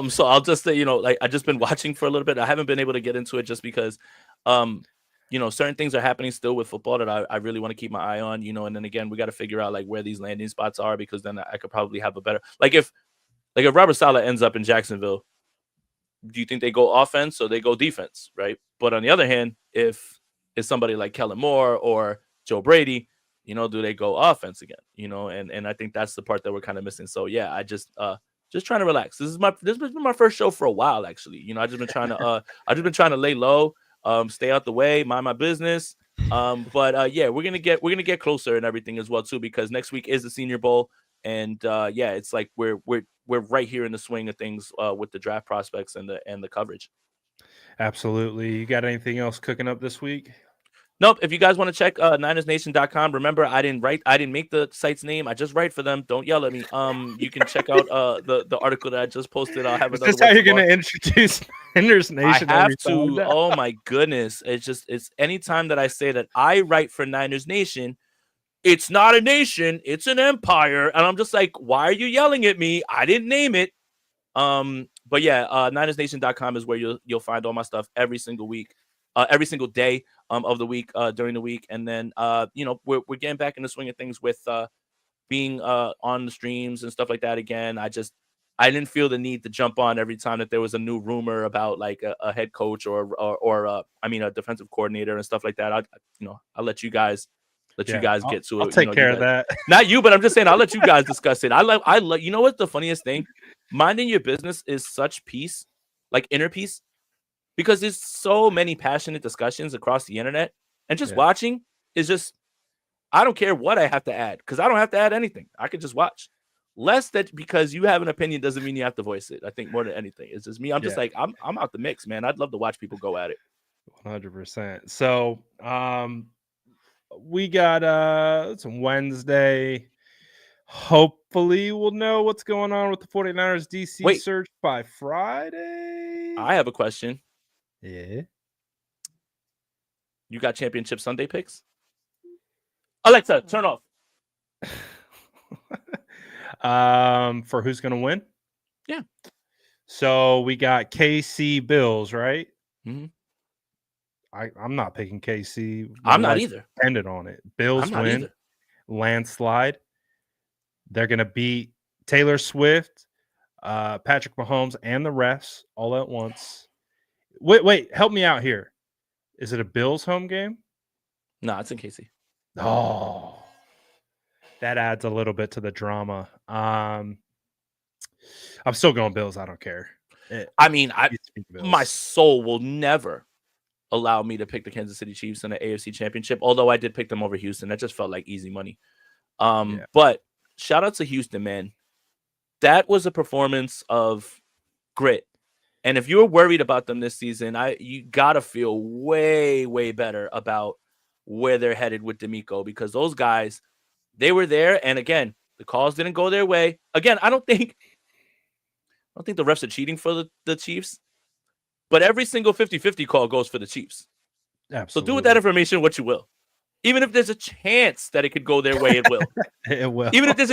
So I'll just say, I just been watching for a little bit. I haven't been able to get into it just because certain things are happening still with football that I really want to keep my eye on, and then again, we got to figure out like where these landing spots are, because then I could probably have a better, if Robert Saleh ends up in Jacksonville, do you think they go offense or they go defense, right? But on the other hand, if it's somebody like Kellen Moore or Joe Brady, do they go offense again? And I think that's the part that we're kind of missing. So yeah, I just trying to relax. This has been my first show for a while, actually. I just been trying to lay low, stay out the way, mind my business. But yeah, we're gonna get closer and everything as well too, because next week is the Senior Bowl, and yeah, it's like we're right here in the swing of things with the draft prospects and the coverage. Absolutely. You got anything else cooking up this week? Nope. If you guys want to check NinersNation.com, remember I didn't make the site's name. I just write for them. Don't yell at me. You can check out the article that I just posted. I'll have another. Is this how you're going to introduce Niners Nation? I have to. Oh my goodness! It's anytime that I say that I write for Niners Nation, it's not a nation, it's an empire, and I'm just like, why are you yelling at me? I didn't name it. But yeah, NinersNation.com is where you'll find all my stuff every single week. Every single day of the week during the week. And then, we're getting back in the swing of things with being on the streams and stuff like that again. I didn't feel the need to jump on every time that there was a new rumor about like a head coach or a defensive coordinator and stuff like that. I'll let you guys get to it. I'll take care of that. Not you, but I'm just saying I'll let you guys discuss it. I love, you know what's the funniest thing? Minding your business is such peace, like inner peace. Because there's so many passionate discussions across the internet, and just watching is just, I don't care what I have to add, because I don't have to add anything. I could just watch. Less that because you have an opinion doesn't mean you have to voice it. I think more than anything, it's just me. I'm just like, I'm out the mix, man. I'd love to watch people go at it. 100%. So we got it's Wednesday. Hopefully we'll know what's going on with the 49ers DC search by Friday. I have a question. Yeah. You got Championship Sunday picks? Alexa, turn off. For who's going to win? Yeah. So we got KC Bills, right? Mm-hmm. I'm not picking KC. I'm not either. Dependent on it. Bills win. Either. Landslide. They're going to beat Taylor Swift, Patrick Mahomes, and the refs all at once. Wait, help me out here. Is it a Bills home game? No, it's in KC. Oh, that adds a little bit to the drama. I'm still going Bills. I don't care. I mean, Needs to be my Bills. soul will never allow me to pick the Kansas City Chiefs in the AFC Championship, although I did pick them over Houston. That just felt like easy money. Yeah, But shout out to Houston, man. That was a performance of grit. And if you're worried about them this season, you gotta feel way, way better about where they're headed with D'Amico, because those guys, they were there. And again, the calls didn't go their way. Again, I don't think the refs are cheating for the Chiefs, but every single 50-50 call goes for the Chiefs. So do with that absolutely. information what you will. Even if there's a chance that it could go their way, it will. It will. Even if there's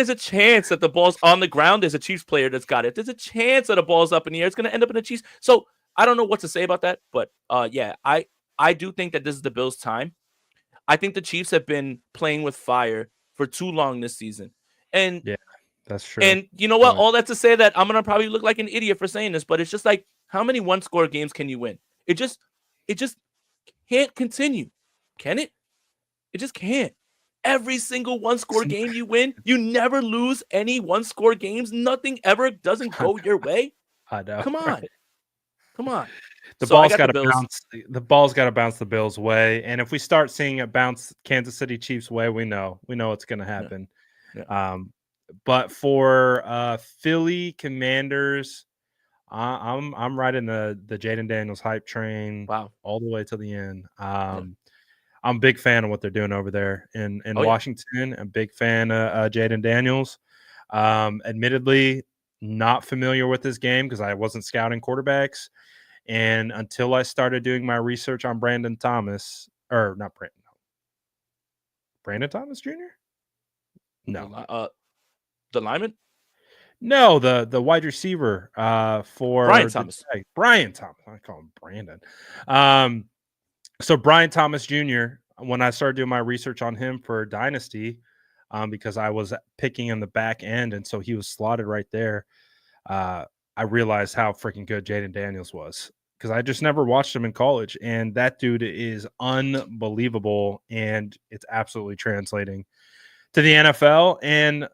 a chance that the ball's on the ground, there's a Chiefs player that's got it. There's a chance that the ball's up in the air. It's going to end up in the Chiefs. So I don't know what to say about that, but yeah, I do think that this is the Bills' time. I think the Chiefs have been playing with fire for too long this season, and Yeah, that's true. and you know what? All that to say that I'm gonna probably look like an idiot for saying this, but it's just like, how many one-score games can you win? It just can't continue, can it? It just can't. Every single one-score game you win, you never lose any one-score games. Nothing ever doesn't go your way. I know. Come on, Right? come on. The So I ball's got got the to Bills. bounce. The ball's got to bounce the Bills' way, and if we start seeing it bounce Kansas City Chiefs' way, we know it's going to Yeah, happen. yeah. But for Philly Commanders, I'm riding the Jaden Daniels hype train Wow. all the way to the end. Yeah. I'm a big fan of what they're doing over there in Oh yeah. Washington. I'm a big fan of Jaden Daniels. Admittedly, not familiar with this game because I wasn't scouting quarterbacks. And until I started doing my research on Brandon Thomas, or not Brandon Thomas Jr.? No. The lineman, No, the wide receiver Brian for the Thomas. Brian Thomas. I call him Brandon. So Brian Thomas Jr., when I started doing my research on him for Dynasty, because I was picking in the back end, and so he was slotted right there. I realized how freaking good Jaden Daniels was because I just never watched him in college, and that dude is unbelievable, and it's absolutely translating to the NFL. And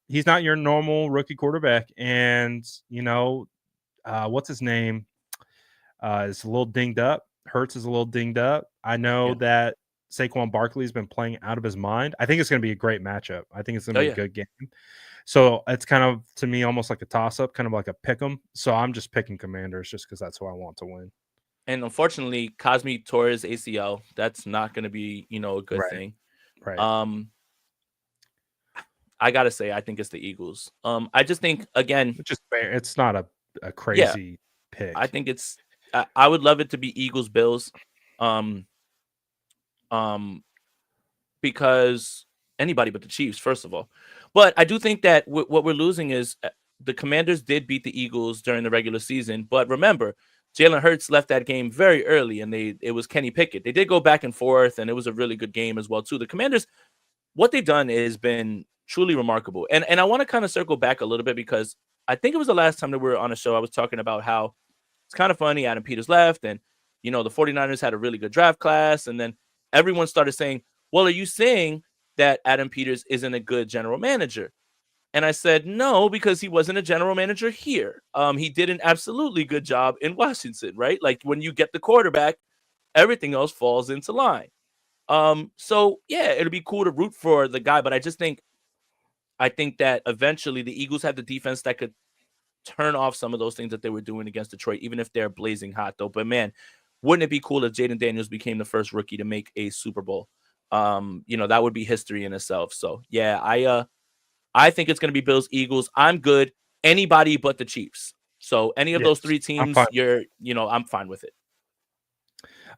he's not your normal rookie quarterback, and what's his name is a little dinged up. Hurts is a little dinged up. I know Yeah. that Saquon Barkley's been playing out of his mind. I think it's going to be a great matchup. I think it's going to Oh be a yeah. good game. So it's kind of, to me, almost like a toss-up, kind of like a pick 'em. So I'm just picking Commanders just because that's who I want to win. And unfortunately, Cosme tore his ACL. That's not going to be, a good Right, thing. right. I gotta say, I think it's the Eagles. I just think, again, Which is fair. It's not a yeah, crazy I pick. think it's. I would love it to be Eagles Bills, um, because anybody but the Chiefs, first of all. But I do think that what we're losing is the Commanders did beat the Eagles during the regular season. But remember, Jalen Hurts left that game very early, and it was Kenny Pickett. They did go back and forth, and it was a really good game as well too. The Commanders, what they've done has been truly remarkable. And I want to kind of circle back a little bit, because I think it was the last time that we were on a show, I was talking about how it's kind of funny. Adam Peters left, and the 49ers had a really good draft class, and then everyone started saying, well, are you saying that Adam Peters isn't a good general manager? And I said, no, because he wasn't a general manager here. He did an absolutely good job in Washington, right? Like, when you get the quarterback, everything else falls into line. So yeah, it'll be cool to root for the guy, but I think that eventually the Eagles have the defense that could turn off some of those things that they were doing against Detroit, even if they're blazing hot though. But man, wouldn't it be cool if Jaden Daniels became the first rookie to make a Super Bowl? That would be history in itself. So yeah, I think it's gonna be Bills, Eagles. I'm good. Anybody but the Chiefs. So any of Yes, those three I'm teams, fine. I'm fine with it.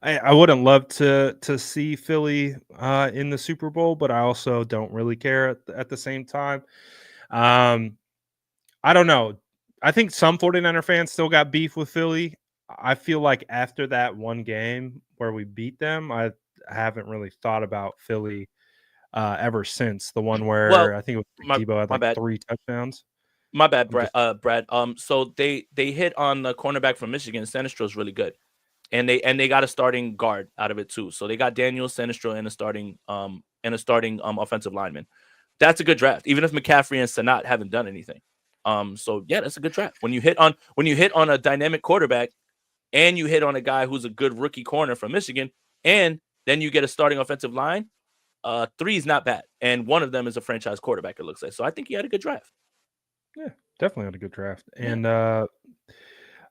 I wouldn't love to see Philly in the Super Bowl, but I also don't really care at the same time. Um, I don't know. I think some 49er fans still got beef with Philly. I feel like after that one game where we beat them, I haven't really thought about Philly ever since. The one where Well, I think it was my Debo had my like bad. 3 touchdowns. My bad, I'm Brad. just Brad. So they hit on the cornerback from Michigan. Sinistro's really good, and they got a starting guard out of it too. So they got Daniel Sinistro and a starting and a starting offensive lineman. That's a good draft, even if McCaffrey and Sanat haven't done anything. So yeah, that's a good draft. When you hit on a dynamic quarterback, and you hit on a guy who's a good rookie corner from Michigan, and then you get a starting offensive line, 3 is not bad, and one of them is a franchise quarterback. It looks like. So I think he had a good draft. Yeah, definitely had a good draft, and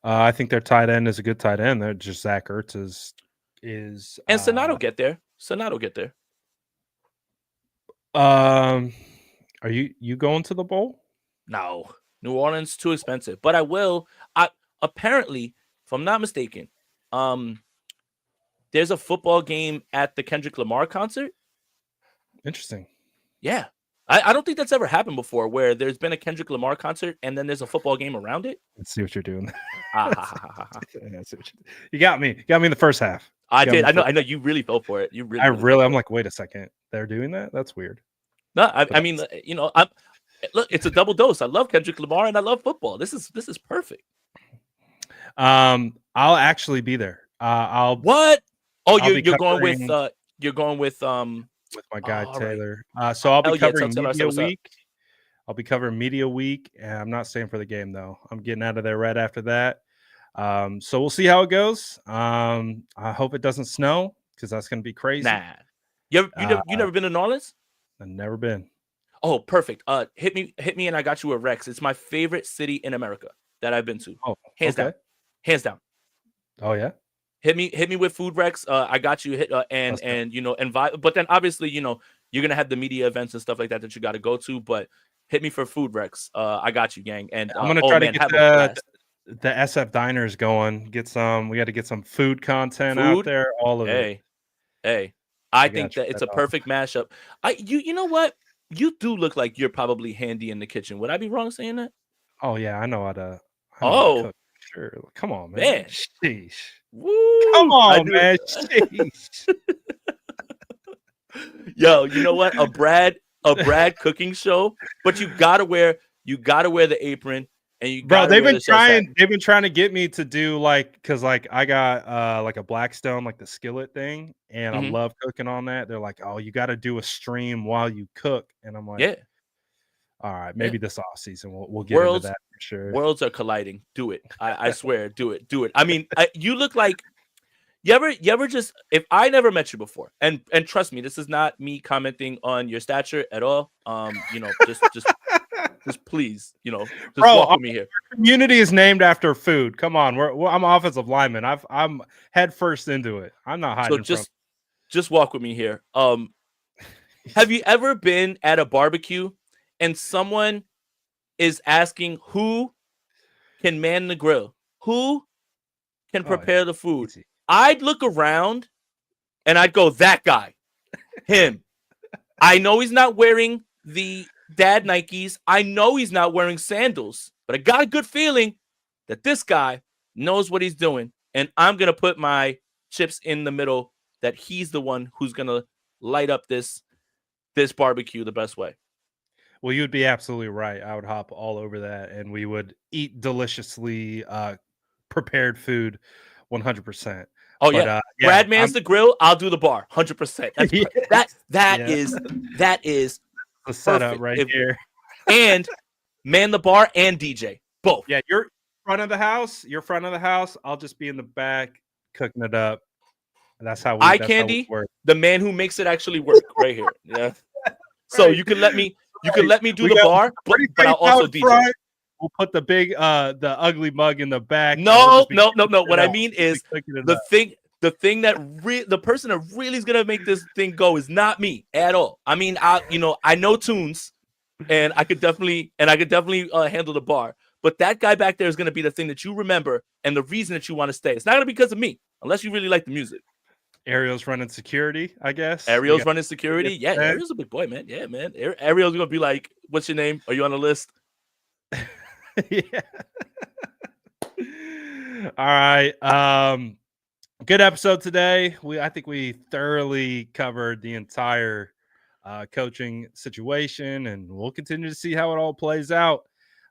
I think their tight end is a good tight end. They're just Zach Ertz is and Sanat will get there. Sanat will get there. Are you going to the bowl? No, New Orleans too expensive, but I will. Apparently, if I'm not mistaken, there's a football game at the Kendrick Lamar concert. Interesting. Yeah. I don't think that's ever happened before, where there's been a Kendrick Lamar concert and then there's a football game around it. Let's see what you're doing. You got me. You got me in the first half. I did. I know you really fell for it. I'm like, wait a second. They're doing that? That's weird. No, I mean, look, it's a double dose. I love Kendrick Lamar and I love football. This is perfect. I'll actually be there. What? Oh, you're going with my guy Taylor. Right. So I'll be covering Media Week. I'll be covering Media Week, and I'm not staying for the game though. I'm getting out of there right after that. So we'll see how it goes. I hope it doesn't snow because that's going to be crazy. Nah, you never been to New Orleans? I've never been. Oh, perfect. Hit me, and I got you a Rex. It's my favorite city in America that I've been to. Oh, hands down. Oh yeah. Hit me with food Rex. I got you. And vibe. But then obviously, you're gonna have the media events and stuff like that you got to go to. But hit me for food Rex. I got you, gang. And I'm gonna try to get the SF diners going. We got to get some food content out there. All of it. Hey, I think that it's a perfect mashup. You know what? You do look like you're probably handy in the kitchen. Would I be wrong saying that? Oh yeah, I know how to. Cook. Sure. Come on, man. Sheesh. Woo! Come on, man. Sheesh. Yo, you know what? A Brad cooking show, but you gotta wear the apron, and you gotta they've been trying to get me to do because I got like a Blackstone, like the skillet thing, and I love cooking on that. They're like, oh, you got to do a stream while you cook, and I'm like, yeah. All right, maybe this off season we'll get into that for sure. Worlds are colliding. Do it. I swear, do it. I mean, you look like you ever just, if I never met you before, and trust me, this is not me commenting on your stature at all. Just please, walk with me here. Our community is named after food. Come on, I'm offensive lineman. I'm head first into it. I'm not hiding. So just walk with me here. Have you ever been at a barbecue and someone is asking who can man the grill, who can prepare the food? Easy. I'd look around and I'd go, that guy, him. I know he's not wearing the dad Nikes. I know he's not wearing sandals, but I got a good feeling that this guy knows what he's doing. And I'm going to put my chips in the middle that he's the one who's going to light up this barbecue the best way. Well, you would be absolutely right. I would hop all over that, and we would eat deliciously prepared food 100%. Oh, yeah. Brad mans the grill. I'll do the bar 100%. That is the setup right here. And man the bar and DJ. Both. Yeah, you're front of the house. I'll just be in the back cooking it up. And that's how we work. The man who makes it actually work right here. Yeah. Right. So you can let me do the bar, but I'll also DJ. Front. We'll put the big the ugly mug in the back. No. What I mean is the thing that the person that really is gonna make this thing go is not me at all. I mean, I know tunes, and I could definitely handle the bar. But that guy back there is gonna be the thing that you remember and the reason that you want to stay. It's not gonna be because of me, unless you really like the music. Ariel's running security, I guess. Ariel's running security. Yeah, Ariel's a big boy, man. Yeah, man. Ariel's gonna be like, "What's your name? Are you on the list?" Yeah. All right. Good episode today. I think we thoroughly covered the entire coaching situation, and we'll continue to see how it all plays out.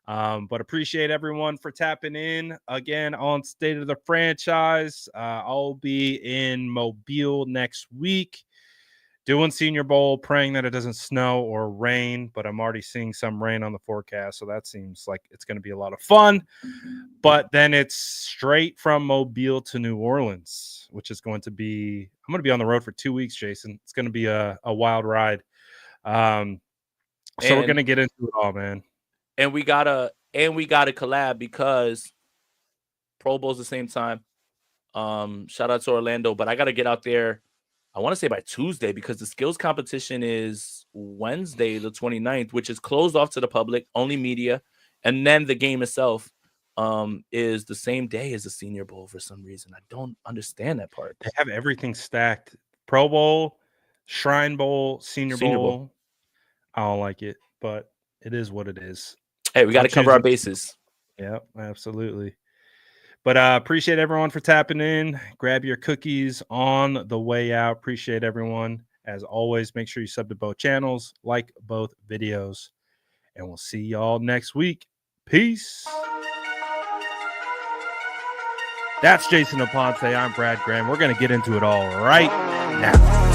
But appreciate everyone for tapping in again on State of the Franchise. I'll be in Mobile next week doing Senior Bowl, praying that it doesn't snow or rain, but I'm already seeing some rain on the forecast, so that seems like it's going to be a lot of fun. But then it's straight from Mobile to New Orleans, which is going to be – I'm going to be on the road for 2 weeks, Jason. It's going to be a wild ride. So we're going to get into it all, man. And we gotta collab because Pro Bowl's the same time. Shout out to Orlando, but I gotta get out there. I want to say by Tuesday because the skills competition is Wednesday, the 29th, which is closed off to the public, only media. And then the game itself is the same day as the Senior Bowl for some reason. I don't understand that part. They have everything stacked. Pro Bowl, Shrine Bowl, Senior Bowl. I don't like it, but it is what it is. Hey, we got to cover our bases. Yep, absolutely. But appreciate everyone for tapping in. Grab your cookies on the way out. Appreciate everyone. As always, make sure you sub to both channels, like both videos, and we'll see y'all next week. Peace. That's Jason Aponte. I'm Brad Graham. We're going to get into it all right now.